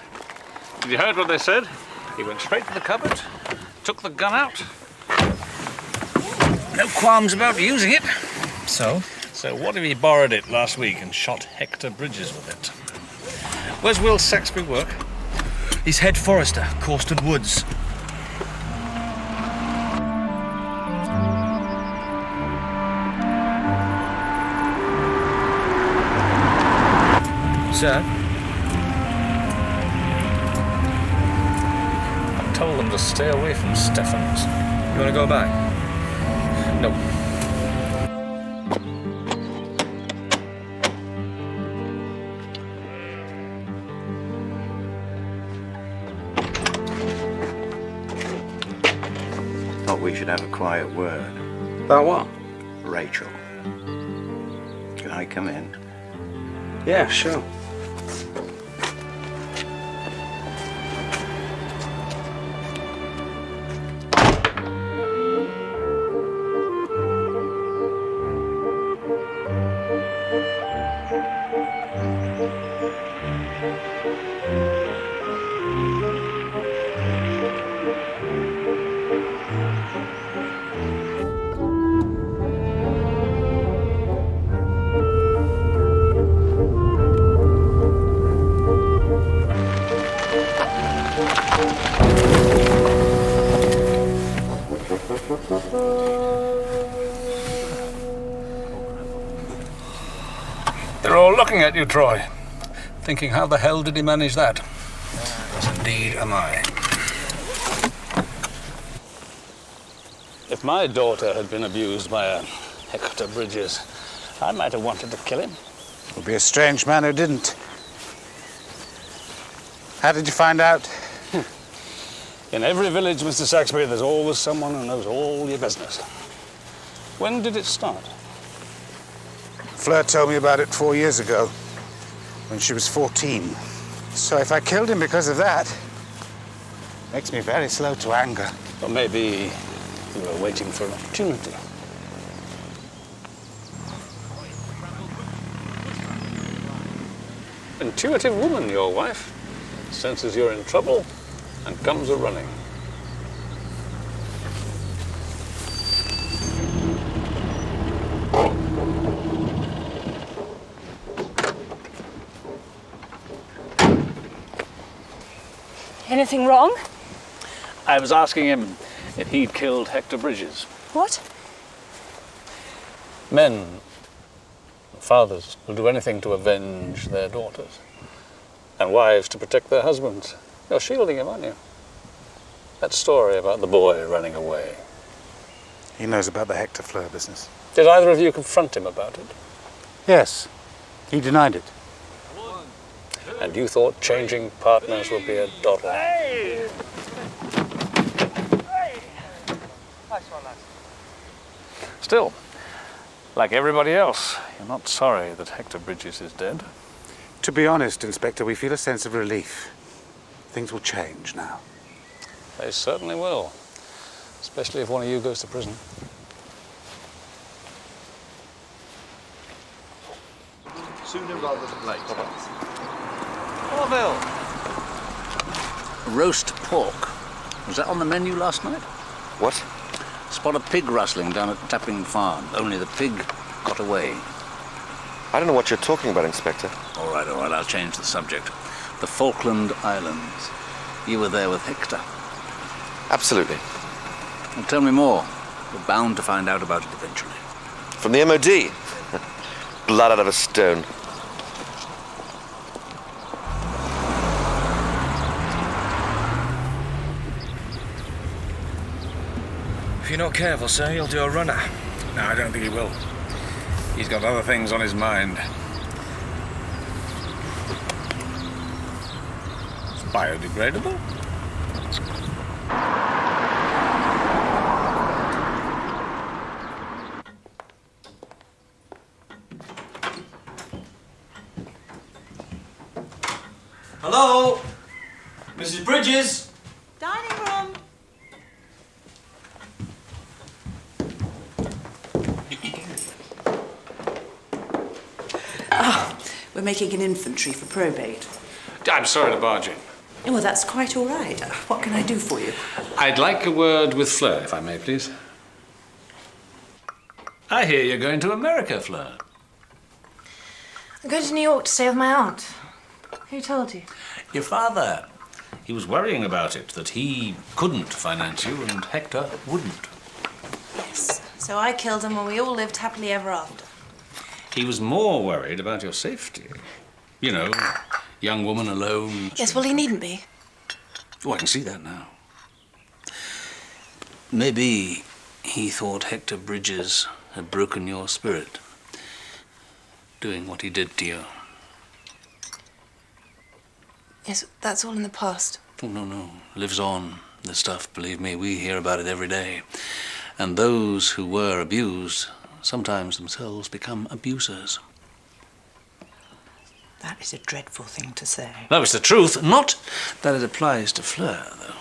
Did you heard what they said? He went straight to the cupboard, took the gun out. No qualms about using it. So? So what if he borrowed it last week and shot Hector Bridges with it? Where's Will Saxby work? He's head forester, Corston Woods. Sir? I told them to stay away from Stephens. You want to go back? No. Thought we should have a quiet word. About what? Rachel. Can I come in? Yeah, sure. They're all looking at you, Troy, thinking how the hell did he manage that? Yes, indeed am I. If my daughter had been abused by a Hector Bridges, I might have wanted to kill him. It would be a strange man who didn't. How did you find out? In every village, Mr. Saxby, there's always someone who knows all your business. When did it start? Fleur told me about it 4 years ago, when she was 14. So if I killed him because of that, makes me very slow to anger. Or maybe you were waiting for an opportunity. Intuitive woman, your wife. Senses you're in trouble and comes a-running. Anything wrong? I was asking him if he'd killed Hector Bridges. What? Men, fathers, will do anything to avenge their daughters. And wives to protect their husbands. You're shielding him, aren't you? That story about the boy running away. He knows about the Hector Fleur business. Did either of you confront him about it? Yes. He denied it. And you thought changing partners would be a doddle? Still, like everybody else, you're not sorry that Hector Bridges is dead. To be honest, Inspector, we feel a sense of relief. Things will change now. They certainly will, especially if one of you goes to prison. Sooner rather than later. Orville! Roast pork. Was that on the menu last night? What? Spot a pig rustling down at Tapping Farm. Only the pig got away. I don't know what you're talking about, Inspector. All right, I'll change the subject. The Falkland Islands. You were there with Hector. Absolutely. Well, tell me more. We're bound to find out about it eventually. From the MOD. Blood out of a stone. If you're not careful, sir, you'll do a runner. No, I don't think he will. He's got other things on his mind. It's biodegradable. Hello? Mrs. Bridges? Dining room. We're making an inventory for probate. I'm sorry to barge in. Oh, that's quite all right. What can I do for you? I'd like a word with Fleur, if I may, please. I hear you're going to America, Fleur. I'm going to New York to stay with my aunt. Who told you? Your father. He was worrying about it, that he couldn't finance you and Hector wouldn't. Yes. So I killed him and we all lived happily ever after. He was more worried about your safety. You know, young woman alone. Yes, well, he needn't be. Oh, I can see that now. Maybe he thought Hector Bridges had broken your spirit, doing what he did to you. Yes, that's all in the past. Oh, no. Lives on. The stuff, believe me, we hear about it every day. And those who were abused sometimes themselves become abusers. That is a dreadful thing to say. No, it's the truth. Not that it applies to Fleur, though.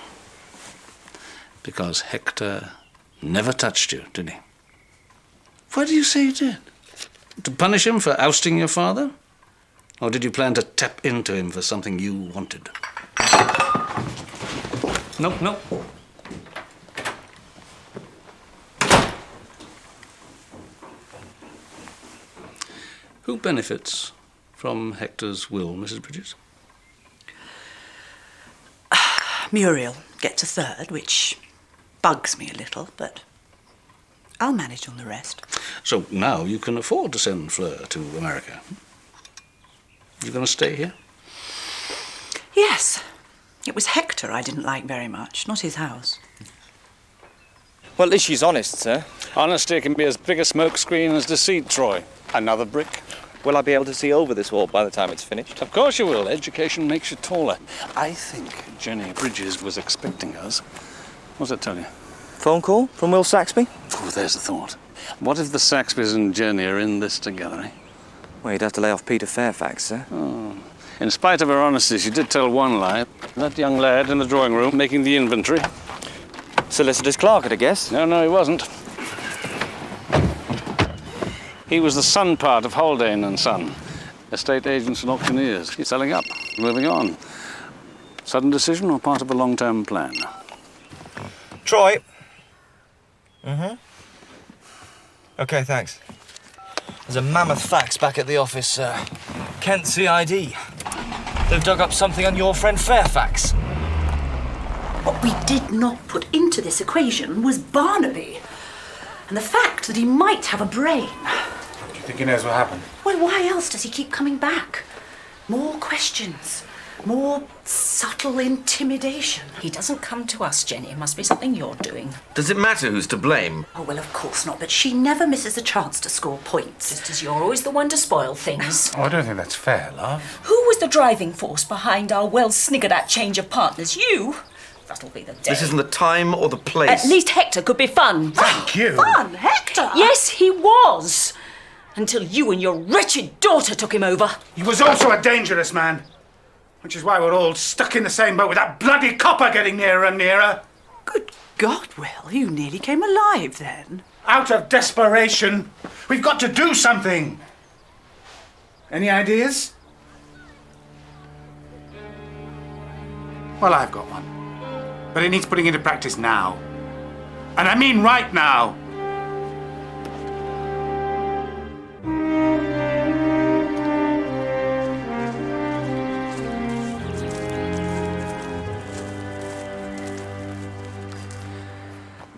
Because Hector never touched you, did he? Why do you say he did? To punish him for ousting your father? Or did you plan to tap into him for something you wanted? No. Who benefits from Hector's will, Mrs. Bridges? Muriel gets a third, which bugs me a little, but I'll manage on the rest. So now you can afford to send Fleur to America. You going to stay here? Yes. It was Hector I didn't like very much, not his house. Well, at least she's honest, sir. Honesty can be as big a smokescreen as deceit, Troy. Another brick. Will I be able to see over this wall by the time it's finished? Of course you will. Education makes you taller. I think Jenny Bridges was expecting us. What's that tell you? Phone call from Will Saxby? Oh, there's a thought. What if the Saxbys and Jenny are in this together, eh? Well, you'd have to lay off Peter Fairfax, sir. Oh. In spite of her honesty, she did tell one lie. That young lad in the drawing room making the inventory. Solicitor's clerk, I guess? No, he wasn't. He was the son part of Haldane and Son, estate agents and auctioneers. He's selling up, moving on. Sudden decision or part of a long-term plan? Troy. Mm-hmm. OK, thanks. There's a mammoth fax back at the office, sir. Kent CID. They've dug up something on your friend Fairfax. What we did not put into this equation was Barnaby. And the fact that he might have a brain. Do you think he knows what happened? Well, why else does he keep coming back? More questions. More subtle intimidation. He doesn't come to us, Jenny. It must be something you're doing. Does it matter who's to blame? Oh, well, of course not, but she never misses a chance to score points. Just as you're always the one to spoil things. Oh, I don't think that's fair, love. Who was the driving force behind our well-sniggered-at change of partners? You? That'll be the day. This isn't the time or the place. At least Hector could be fun. Thank you. Fun? Hector? Yes, he was. Until you and your wretched daughter took him over. He was also a dangerous man. Which is why we're all stuck in the same boat with that bloody copper getting nearer and nearer. Good God, Will, you nearly came alive then. Out of desperation. We've got to do something. Any ideas? Well, I've got one. But it needs putting into practice now. And I mean right now.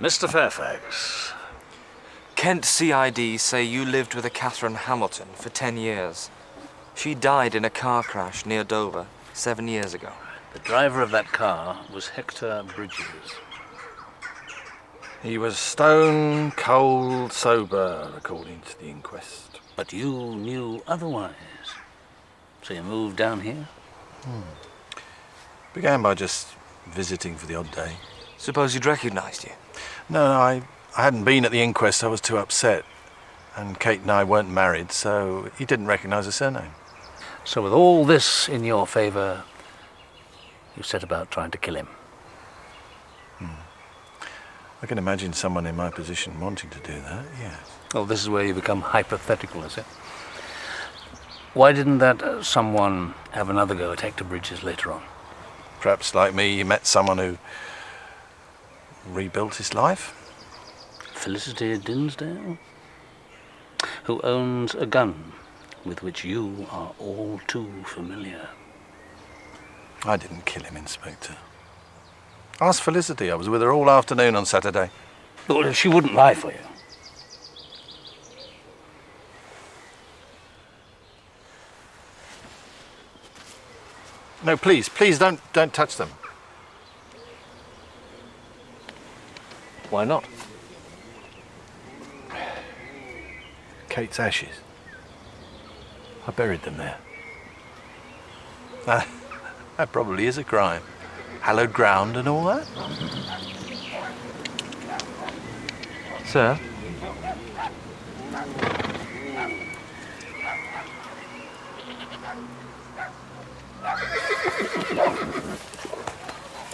Mr. Fairfax. Kent CID say you lived with a Catherine Hamilton for 10 years. She died in a car crash near Dover 7 years ago. The driver of that car was Hector Bridges. He was stone cold sober, according to the inquest. But you knew otherwise. So you moved down here? Began by just visiting for the odd day. Suppose he'd recognised you? No, I hadn't been at the inquest. I was too upset. And Kate and I weren't married, so he didn't recognise the surname. So with all this in your favour, you set about trying to kill him? I can imagine someone in my position wanting to do that, yes. Oh, this is where you become hypothetical, is it? Why didn't that someone have another go at Hector Bridges later on? Perhaps, like me, you met someone who rebuilt his life? Felicity Dinsdale? Who owns a gun with which you are all too familiar. I didn't kill him, Inspector. Ask Felicity. I was with her all afternoon on Saturday. Well, she wouldn't lie for you. No, please don't touch them. Why not? Kate's ashes. I buried them there. That probably is a crime. Hallowed ground and all that. Sir?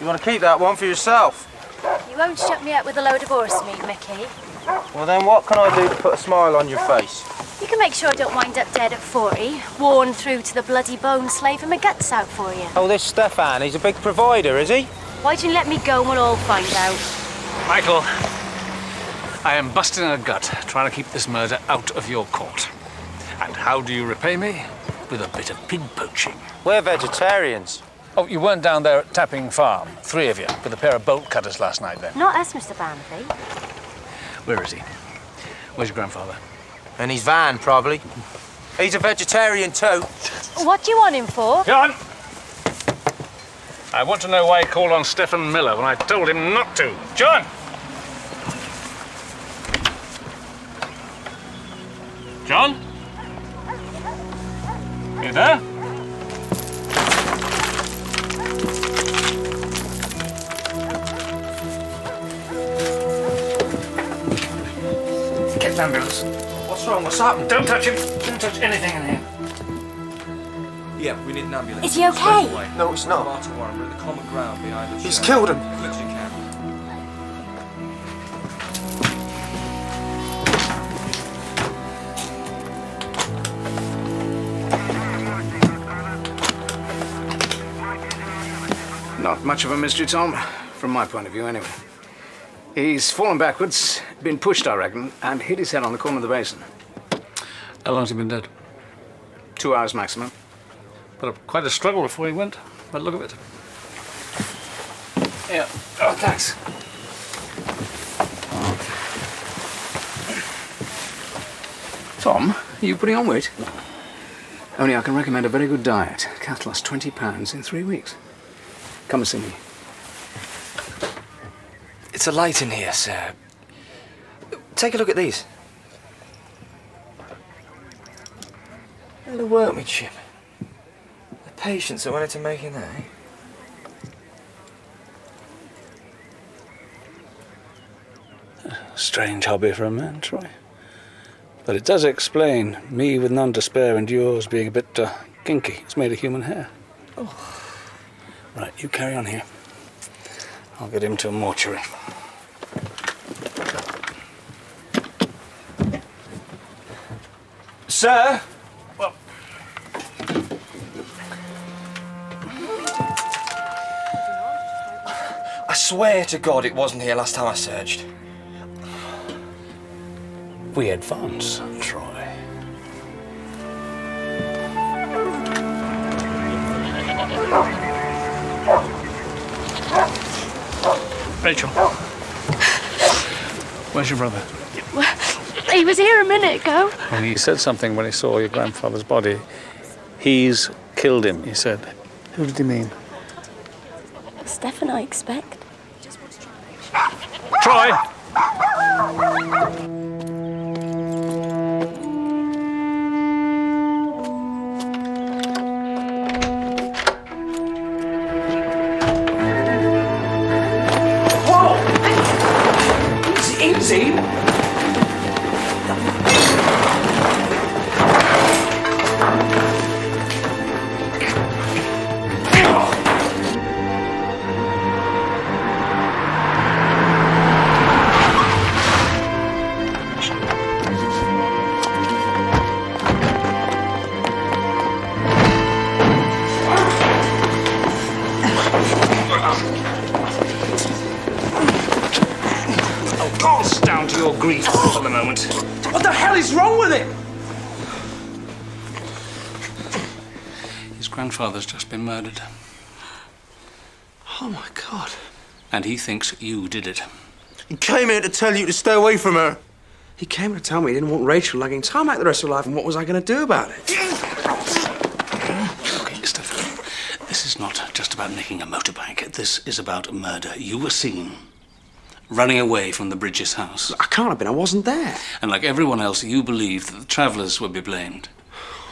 You want to keep that one for yourself? You won't shut me up with a load of horse meat, Mickey. Well then, what can I do to put a smile on your face? You can make sure I don't wind up dead at 40, worn through to the bloody bone, slaving my guts out for you. Oh, this Stefan, he's a big provider, is he? Why don't you let me go and we'll all find out? Michael, I am busting a gut trying to keep this murder out of your court. And how do you repay me? With a bit of pig poaching. We're vegetarians. Oh, you weren't down there at Tapping Farm, 3 of you, with a pair of bolt cutters last night then? Not us, Mr. Barnaby. Where is he? Where's your grandfather? In his van, probably. He's a vegetarian too. What do you want him for? John! I want to know why he called on Stephen Miller when I told him not to. John! John? You there? Get an ambulance. What's wrong? What's happened? Don't touch him. Don't touch anything in here. Yeah, we need an ambulance. Is he okay? No, it's not. Martyr Warren, we're at the common ground behind the He's killed him. Quick as you can. Not much of a mystery, Tom, from my point of view, anyway. He's fallen backwards, been pushed, I reckon, and hit his head on the corner of the basin. How long's he been dead? 2 hours maximum. Put up quite a struggle before he went, by the look of it. Yeah. Oh, thanks. Tom, are you putting on weight? Only I can recommend a very good diet. Kath lost 20 pounds in 3 weeks. Come and see me. It's a light in here, sir. Take a look at these. It'll work me, Chip. The patience that went into making that, eh? Strange hobby for a man, Troy. But it does explain me with none to spare and yours being a bit kinky. It's made of human hair. Oh. Right, you carry on here. I'll get him to a mortuary. Sir? Well, I swear to God it wasn't here last time I searched. we advance, Troy. Rachel. Where's your brother? He was here a minute ago. Well, he said something when he saw your grandfather's body. He's killed him, he said. Who did he mean? Stefan, I expect. Troy! Easy. Down to your grief for the moment. What the hell is wrong with it? His grandfather's just been murdered. Oh my God. And he thinks you did it. He came here to tell you to stay away from her. He came to tell me he didn't want Rachel lugging tarmac the rest of her life, and what was I going to do about it? Okay, Stefan, this is not just about nicking a motorbike. This is about murder. You were seen running away from the Bridges house. I can't have been. I wasn't there. And like everyone else, you believed that the travellers would be blamed.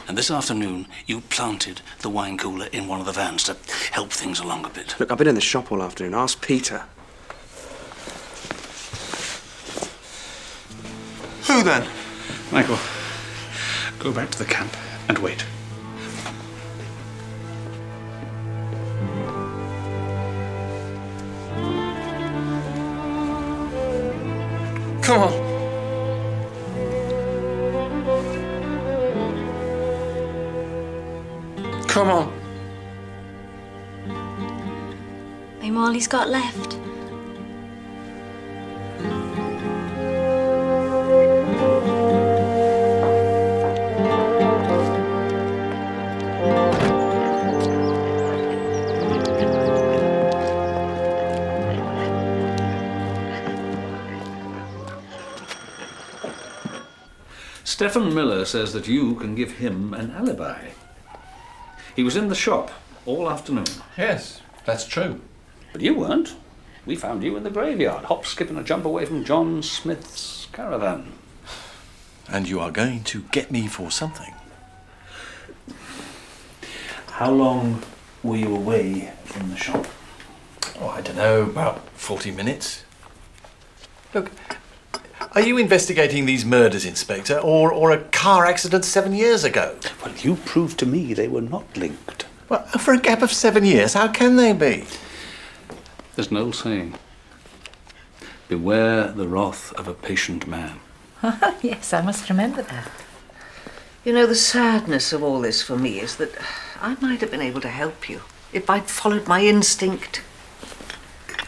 And this afternoon, you planted the wine cooler in one of the vans to help things along a bit. Look, I've been in the shop all afternoon. Ask Peter. Who then? Michael, go back to the camp and wait. Come on. Come on. Maybe all he's got left. Stephen Miller says that you can give him an alibi. He was in the shop all afternoon. Yes, that's true. But you weren't. We found you in the graveyard, hop, skip and a jump away from John Smith's caravan. And you are going to get me for something. How long were you away from the shop? Oh, I don't know, about 40 minutes. Look, are you investigating these murders, Inspector, or a car accident 7 years ago? Well, you proved to me they were not linked. Well, for a gap of 7 years, how can they be? There's an old saying. Beware the wrath of a patient man. Yes, I must remember that. You know, the sadness of all this for me is that I might have been able to help you if I'd followed my instinct.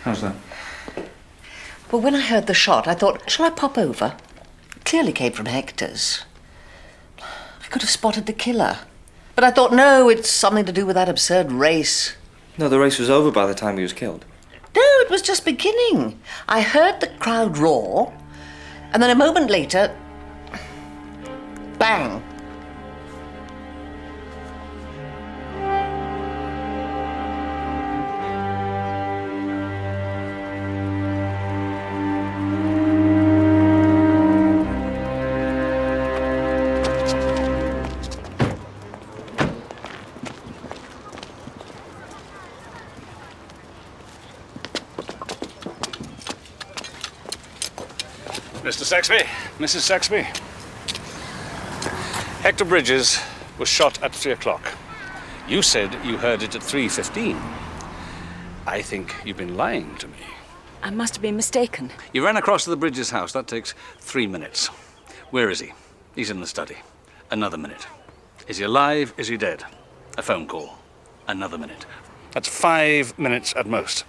How's that? Well, when I heard the shot, I thought, shall I pop over? It clearly came from Hector's. I could have spotted the killer. But I thought, no, it's something to do with that absurd race. No, the race was over by the time he was killed. No, it was just beginning. I heard the crowd roar, and then a moment later, bang. Mr. Saxby, Mrs. Saxby. Hector Bridges was shot at 3 o'clock. You said you heard it at 3:15. I think you've been lying to me. I must have been mistaken. You ran across to the Bridges house. That takes 3 minutes. Where is he? He's in the study. Another minute. Is he alive? Is he dead? A phone call. Another minute. That's 5 minutes at most.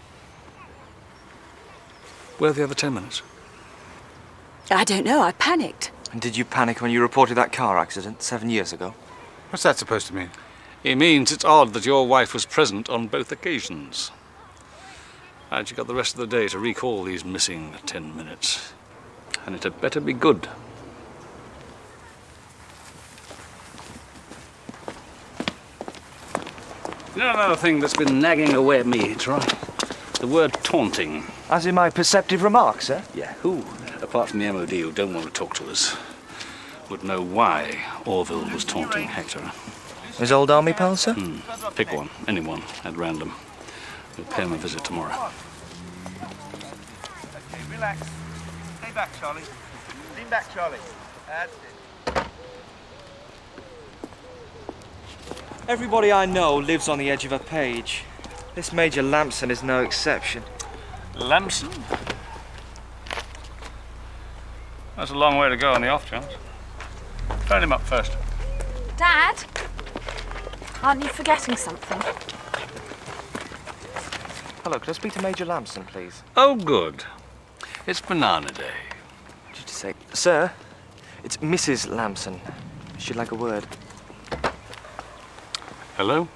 Where are the other 10 minutes? I don't know, I panicked. And did you panic when you reported that car accident 7 years ago? What's that supposed to mean? It means it's odd that your wife was present on both occasions. And you got the rest of the day to recall these missing 10 minutes. And it had better be good. You know another thing that's been nagging away at me, Troy? The word taunting. As in my perceptive remarks, sir? Yeah, who, apart from the MOD who don't want to talk to us, would know why Orville was taunting Hector? His old army pal, sir? Pick one, anyone, at random. We'll pay him a visit tomorrow. Okay, relax. Stay back, Charlie. Lean back, Charlie. That's it. Everybody I know lives on the edge of a page. This Major Lampson is no exception. Lampson? That's a long way to go on the off chance. Phone him up first. Dad? Aren't you forgetting something? Hello, could I speak to Major Lampson, please? Oh, good. It's Banana Day. Did you say... Sir, it's Mrs. Lampson. She'd like a word. Hello?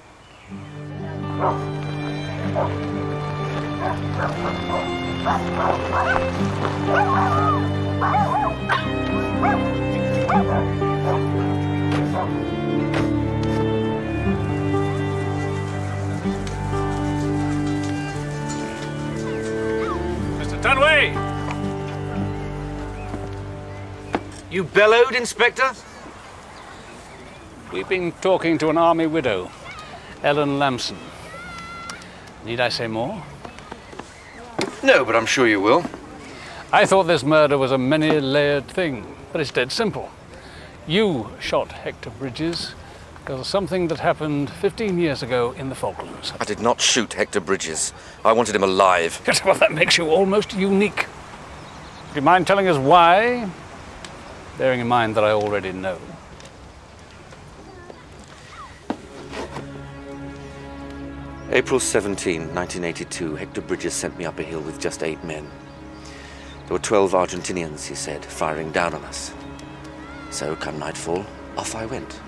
Mr. Dunway! You bellowed, Inspector? We've been talking to an army widow, Ellen Lampson. Need I say more? No, but I'm sure you will. I thought this murder was a many-layered thing, but it's dead simple. You shot Hector Bridges because of something that happened 15 years ago in the Falklands. I did not shoot Hector Bridges. I wanted him alive. Well, that makes you almost unique. Do you mind telling us why? Bearing in mind that I already know. April 17, 1982, Hector Bridges sent me up a hill with just 8 men. There were 12 Argentinians, he said, firing down on us. So, come nightfall, off I went.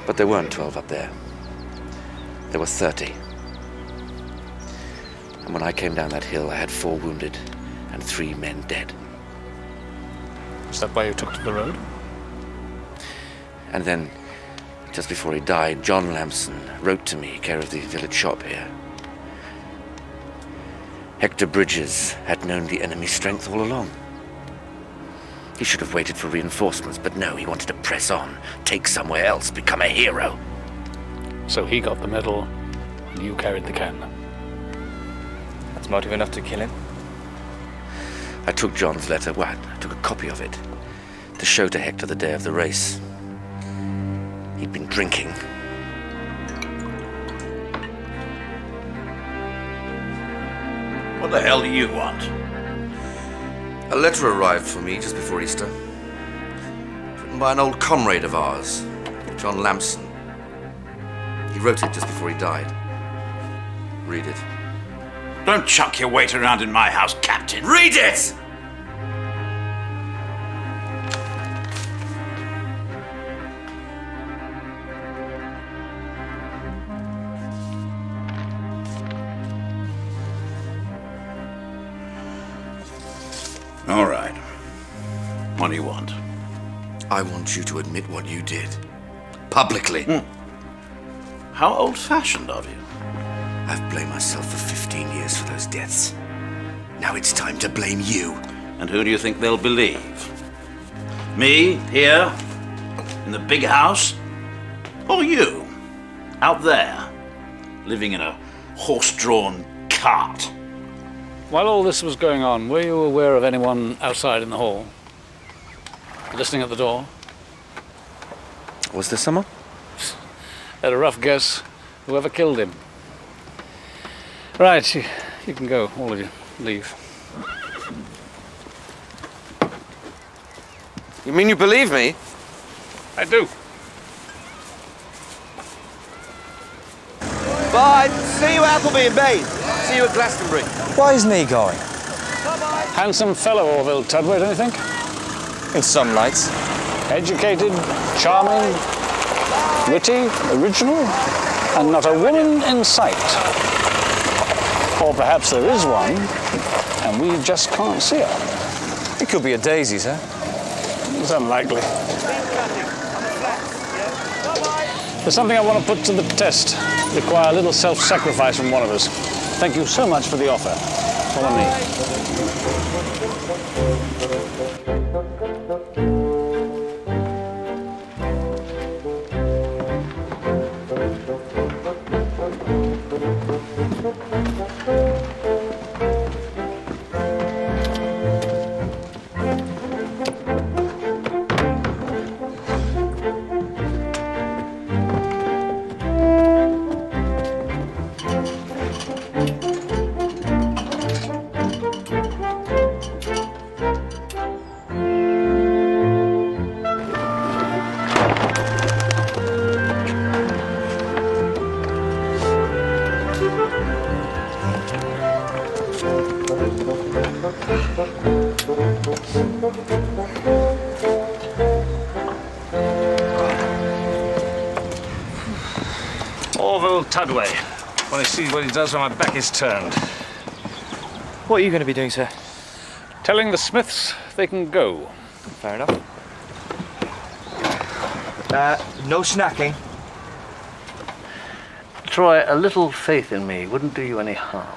But there weren't 12 up there. There were 30. And when I came down that hill, I had 4 wounded and 3 men dead. Is that why you took to the road? And then, just before he died, John Lampson wrote to me, care of the village shop here. Hector Bridges had known the enemy's strength all along. He should have waited for reinforcements, but no, he wanted to press on, take somewhere else, become a hero. So he got the medal, and you carried the can. That's motive enough to kill him. I took John's letter, I took a copy of it, to show to Hector the day of the race. He'd been drinking. What the hell do you want? A letter arrived for me just before Easter. Written by an old comrade of ours, John Lamson. He wrote it just before he died. Read it. Don't chuck your weight around in my house, Captain. Read it! All right. What do you want? I want you to admit what you did. Publicly. How old-fashioned of you. I've blamed myself for 15 years for those deaths. Now it's time to blame you. And who do you think they'll believe? Me, here, in the big house? Or you, out there, living in a horse-drawn cart? While all this was going on, were you aware of anyone outside in the hall? Listening at the door? Was there someone? At a rough guess, whoever killed him. Right, you can go, all of you. Leave. You mean you believe me? I do. Bye. See you at Appleby and Bain. See you at Glastonbury. Why isn't he going? Handsome fellow, Orville Tudway, don't you think? In some lights. Educated, charming, witty, original, and not a woman in sight. Or perhaps there is one, and we just can't see her. It could be a daisy, sir. It's unlikely. There's something I want to put to the test. Require a little self-sacrifice from one of us. Thank you so much for the offer. Follow me. Orville Tudway. Want to see what he does when my back is turned. What are you going to be doing, sir? Telling the Smiths they can go. Fair enough. No snacking. Troy, a little faith in me wouldn't do you any harm.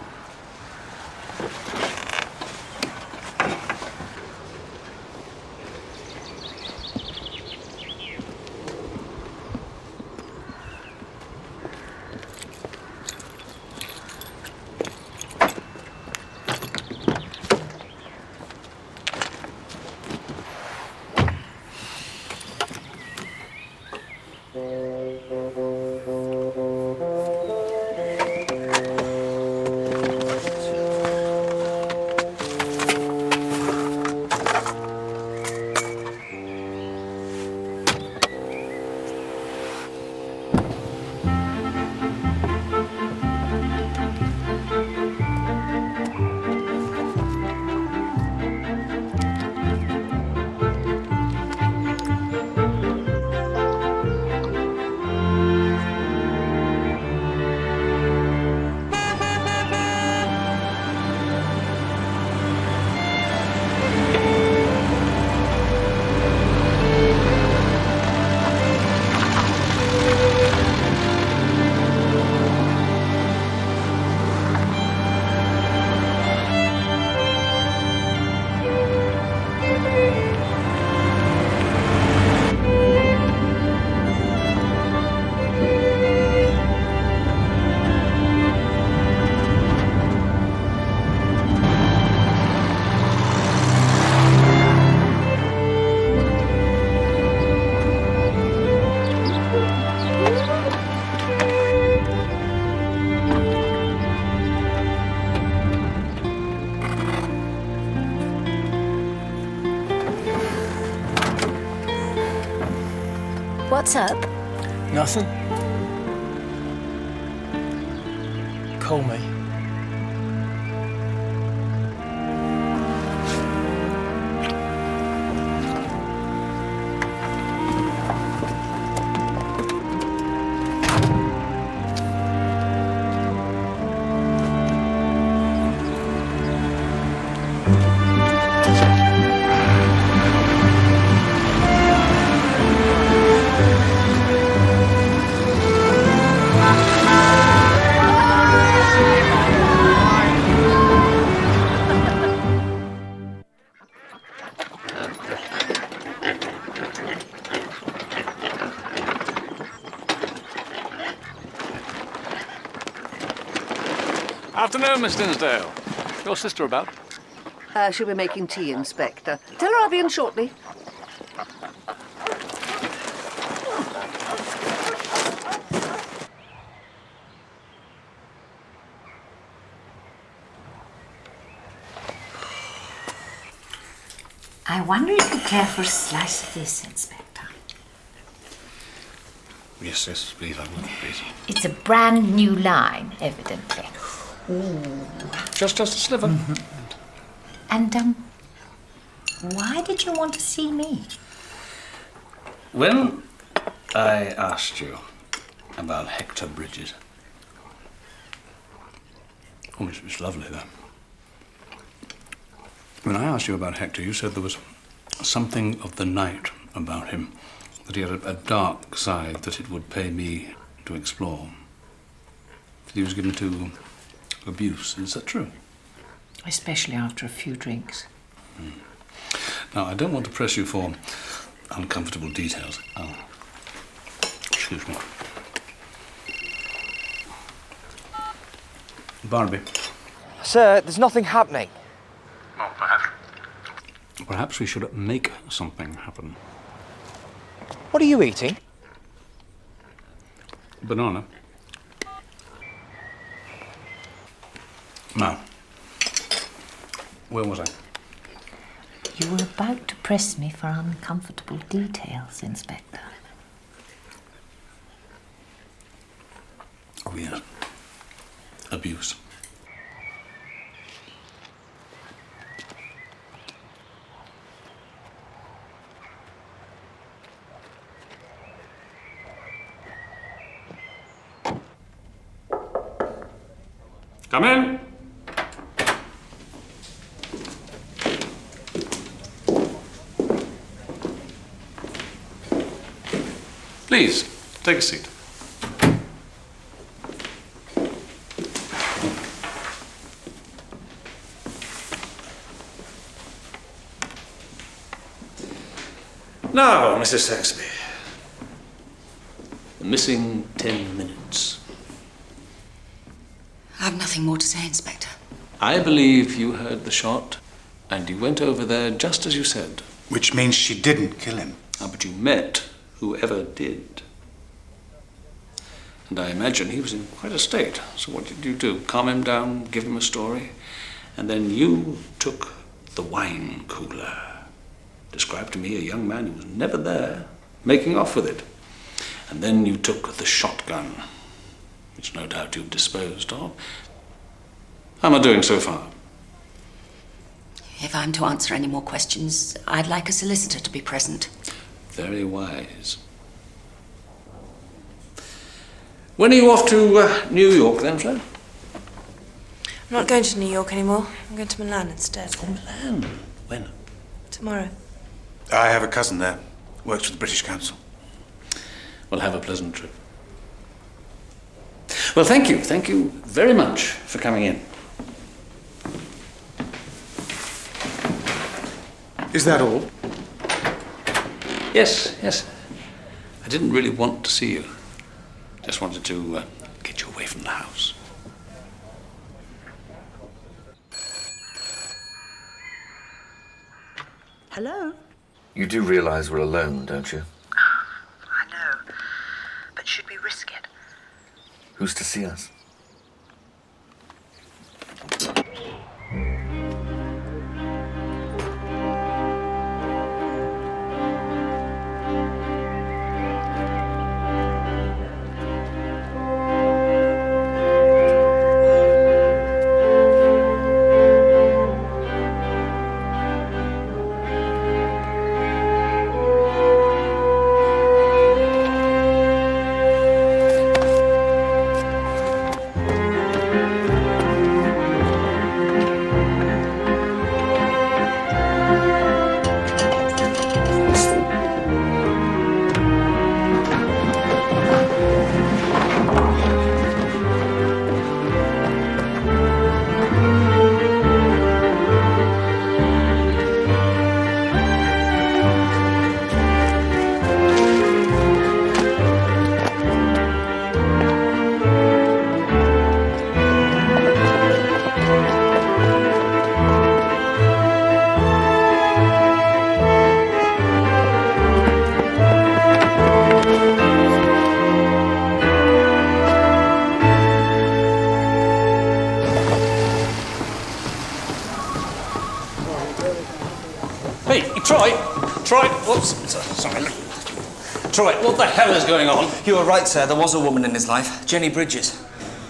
What's up? Nothing. Call me. Afternoon, Miss Dinsdale. Your sister about? She'll be making tea, Inspector. Tell her I'll be in shortly. I wonder if you care for a slice of this, Inspector. Yes, yes, please, I will, please. It's a brand new line, evidently. Just a sliver. And, why did you want to see me? When I asked you about Hector Bridges, oh, it's lovely, that. When I asked you about Hector, you said there was something of the night about him, that he had a dark side that it would pay me to explore. That he was given to abuse. Is that true? Especially after a few drinks. Now, I don't want to press you for uncomfortable details. Oh, excuse me. Barnaby. Sir, there's nothing happening. Oh, perhaps we should make something happen. What are you eating? Banana. Now, where was I? You were about to press me for uncomfortable details, Inspector. Oh, yes. Abuse. Come in. Please, take a seat. Now, Mrs. Saxby. The missing 10 minutes. I have nothing more to say, Inspector. I believe you heard the shot, and you went over there just as you said. Which means she didn't kill him. Ah, but you met whoever did. And I imagine he was in quite a state. So what did you do? Calm him down, give him a story? And then you took the wine cooler. Described to me a young man who was never there, making off with it. And then you took the shotgun, which no doubt you've disposed of. How am I doing so far? If I'm to answer any more questions, I'd like a solicitor to be present. Very wise. When are you off to New York then, Fleur? I'm not going to New York anymore. I'm going to Milan instead. Oh, Milan? When? Tomorrow. I have a cousin there. Works for the British Council. Well, have a pleasant trip. Well, thank you. Thank you very much for coming in. Is that all? Yes, yes. I didn't really want to see you. Just wanted to get you away from the house. Hello? You do realise we're alone, don't you? I know. But should we risk it? Who's to see us? Hey, Troy! Troy! Whoops. Sorry. Troy, what the hell is going on? You were right, sir. There was a woman in his life, Jenny Bridges.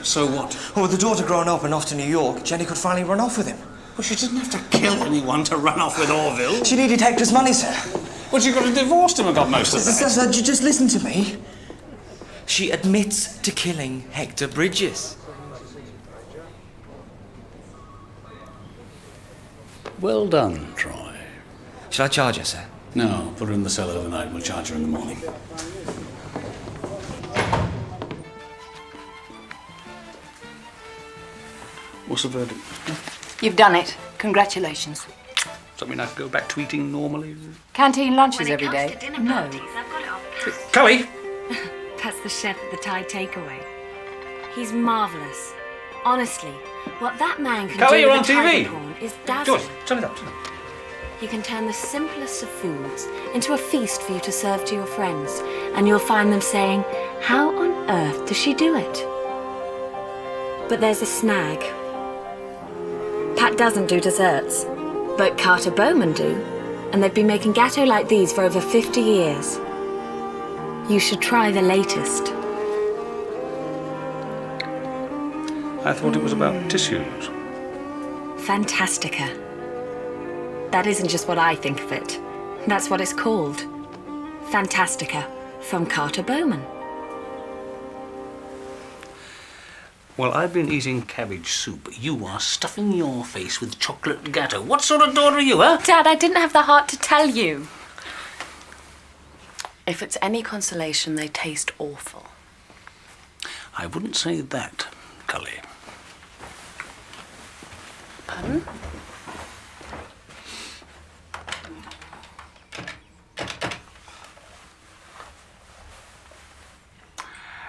So what? Well, with the daughter grown up and off to New York, Jenny could finally run off with him. Well, she didn't have to kill anyone to run off with Orville. She needed Hector's money, sir. Well, she could have divorced him and got most of that. Sir, just listen to me. She admits to killing Hector Bridges. Well done, Troy. Shall I charge her, sir? No, put her in the cell overnight. We'll charge her in the morning. What's the verdict? You've done it. Congratulations. Does that mean I can go back to eating normally? Canteen lunches every day? No. Cully! That's the chef at the Thai takeaway. He's marvellous. Honestly, what that man can Cully, do you're with on a tiger TV. prawn is dazzling. George, turn it up. He can turn the simplest of foods into a feast for you to serve to your friends, and you'll find them saying, "How on earth does she do it?" But there's a snag. Pat doesn't do desserts, but Carter Bowman do, and they've been making gâteaux like these for over 50 years. You should try the latest. I thought it was about tissues. Fantastica. That isn't just what I think of it. That's what it's called. Fantastica from Carter Bowman. Well, I've been eating cabbage soup. You are stuffing your face with chocolate gâteau. What sort of daughter are you, huh? Dad, I didn't have the heart to tell you. If it's any consolation, they taste awful. I wouldn't say that, Cully. Pardon?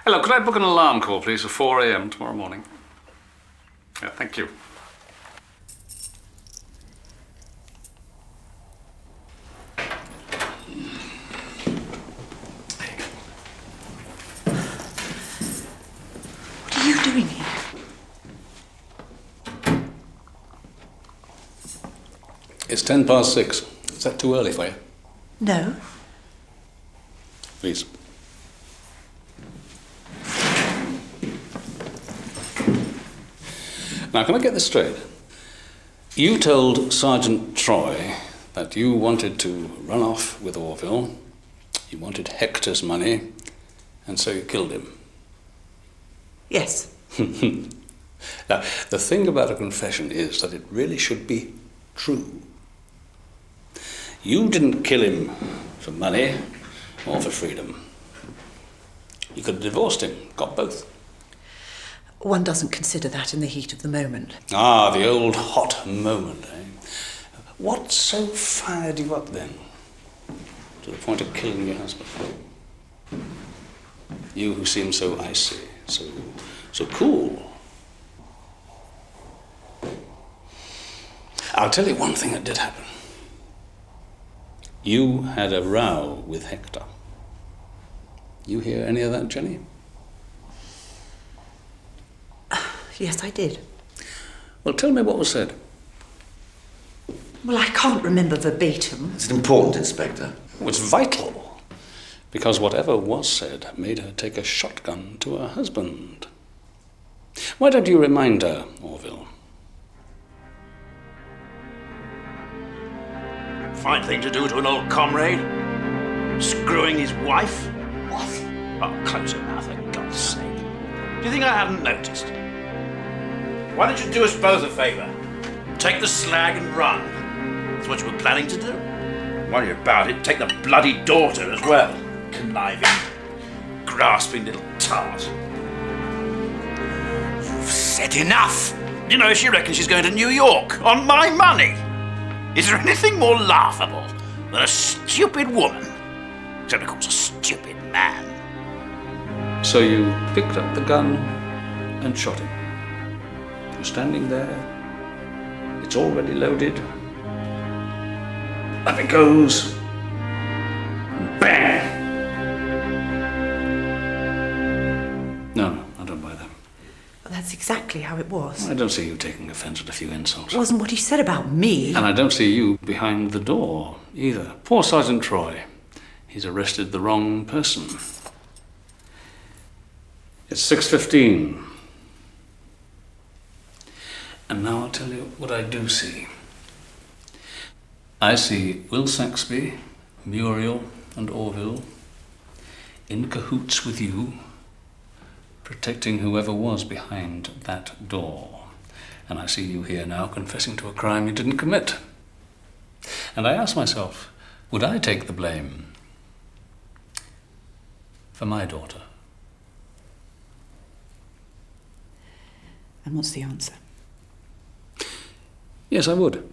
Hello, could I book an alarm call, please, for 4 a.m. tomorrow morning? Yeah, thank you. What are you doing here? It's 6:10. Is that too early for you? No. Please. Now, can I get this straight? You told Sergeant Troy that you wanted to run off with Orville, you wanted Hector's money, and so you killed him. Yes. Now, the thing about a confession is that it really should be true. You didn't kill him for money or for freedom. You could have divorced him, got both. One doesn't consider that in the heat of the moment. Ah, the old hot moment, eh? What so fired you up then, to the point of killing your husband? You who seem so icy, so cool. I'll tell you one thing that did happen. You had a row with Hector. You hear any of that, Jenny? Yes, I did. Well, tell me what was said. Well, I can't remember verbatim. Is it important, Inspector? Well, it's vital, because whatever was said made her take a shotgun to her husband. Why don't you remind her, Orville? Fine thing to do to an old comrade. Screwing his wife. What? Oh, close your mouth, for God's sake. Do you think I haven't noticed? Why don't you do us both a favour? Take the slag and run. That's what you were planning to do. While you're about it, take the bloody daughter as well. Conniving, grasping little tart. You've said enough. You know, she reckons she's going to New York on my money. Is there anything more laughable than a stupid woman? Except, of course, a stupid man. So you picked up the gun and shot him. You're standing there. It's already loaded. Up it goes. And bang! No, I don't buy that. That's exactly how it was. I don't see you taking offence at a few insults. It wasn't what he said about me. And I don't see you behind the door, either. Poor Sergeant Troy. He's arrested the wrong person. It's 6:15. And now I'll tell you what I do see. I see Will Saxby, Muriel and Orville in cahoots with you, protecting whoever was behind that door. And I see you here now confessing to a crime you didn't commit. And I ask myself, would I take the blame for my daughter? And what's the answer? Yes, I would.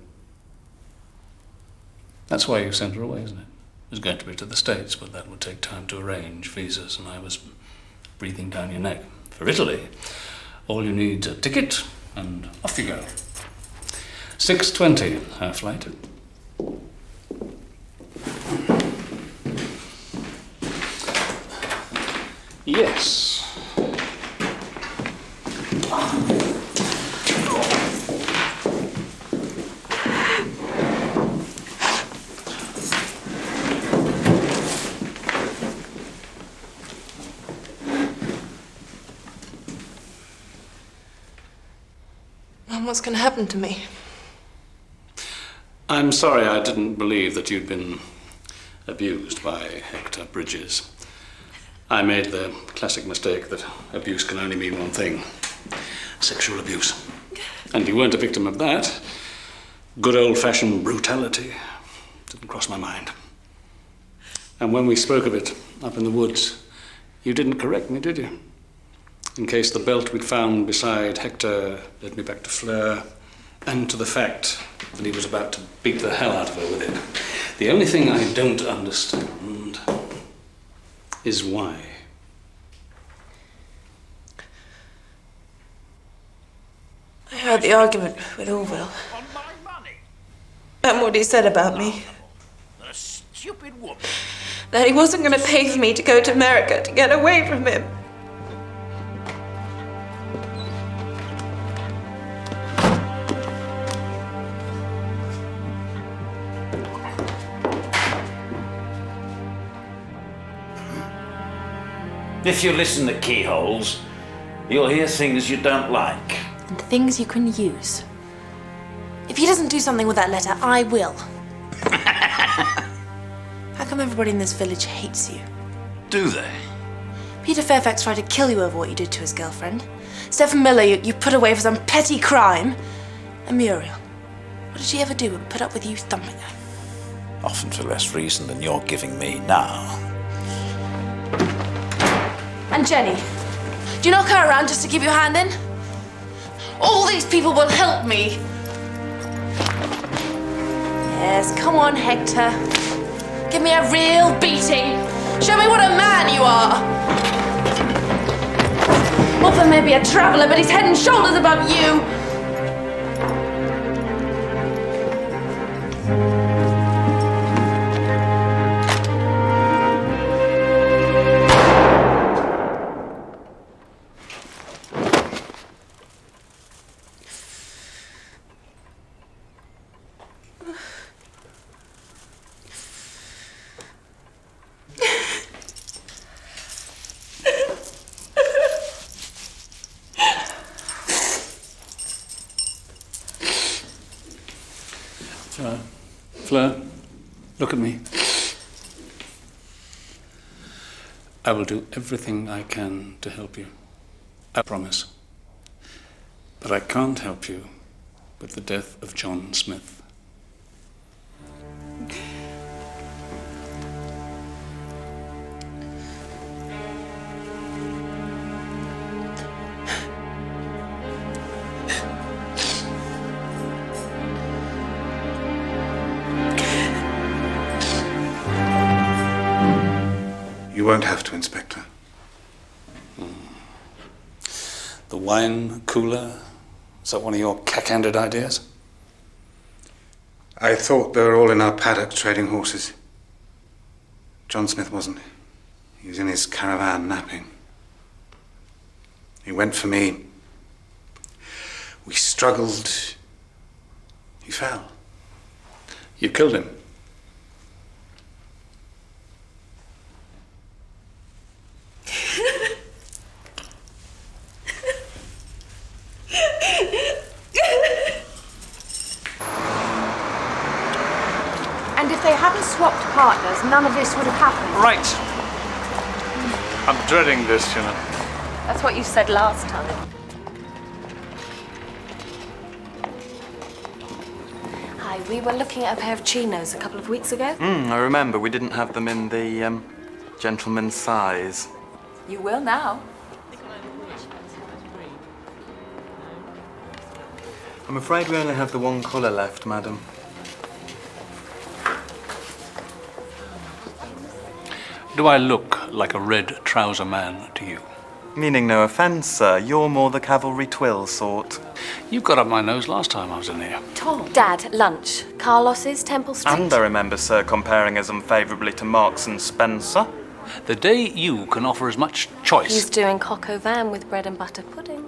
That's why you sent her away, isn't it? It was going to be to the States, but that would take time to arrange visas, and I was breathing down your neck. For Italy, all you need is a ticket, and off you go. 6:20, her flight. Yes. Mum, what's going to happen to me? I'm sorry I didn't believe that you'd been abused by Hector Bridges. I made the classic mistake that abuse can only mean one thing: sexual abuse. And you weren't a victim of that. Good old-fashioned brutality didn't cross my mind. And when we spoke of it up in the woods, you didn't correct me, did you? In case the belt we'd found beside Hector led me back to Fleur and to the fact that he was about to beat the hell out of her with it. The only thing I don't understand is why. I heard the argument with Orville. And what he said about me. A stupid woman. That he wasn't going to pay for me to go to America to get away from him. If you listen to keyholes, you'll hear things you don't like. And things you can use. If he doesn't do something with that letter, I will. How come everybody in this village hates you? Do they? Peter Fairfax tried to kill you over what you did to his girlfriend. Stephen Miller you put away for some petty crime. And Muriel, what did she ever do but put up with you thumping her? Often for less reason than you're giving me now. And Jenny, do you knock her around just to keep your hand in? All these people will help me. Yes, come on, Hector. Give me a real beating. Show me what a man you are. Arthur may be a traveller, but he's head and shoulders above you. Fleur, look at me. I will do everything I can to help you. I promise. But I can't help you with the death of John Smith. You won't have to, Inspector. The wine cooler? Is that one of your cack-handed ideas? I thought they were all in our paddock trading horses. John Smith wasn't. He was in his caravan napping. He went for me We struggled. He fell. You killed him. And if they hadn't swapped partners, none of this would have happened. Right. I'm dreading this, you know. That's what you said last time. Hi, we were looking at a pair of chinos a couple of weeks ago. I remember we didn't have them in the gentleman's size. You will now. I'm afraid we only have the one colour left, madam. Do I look like a red trouser man to you? Meaning no offence, sir. You're more the cavalry twill sort. You got up my nose last time I was in here. Tom. Dad, lunch. Carlos's, Temple Street. And I remember, sir, comparing us unfavourably to Marks and Spencer. The day you can offer as much choice. He's doing coq au vin with bread and butter pudding.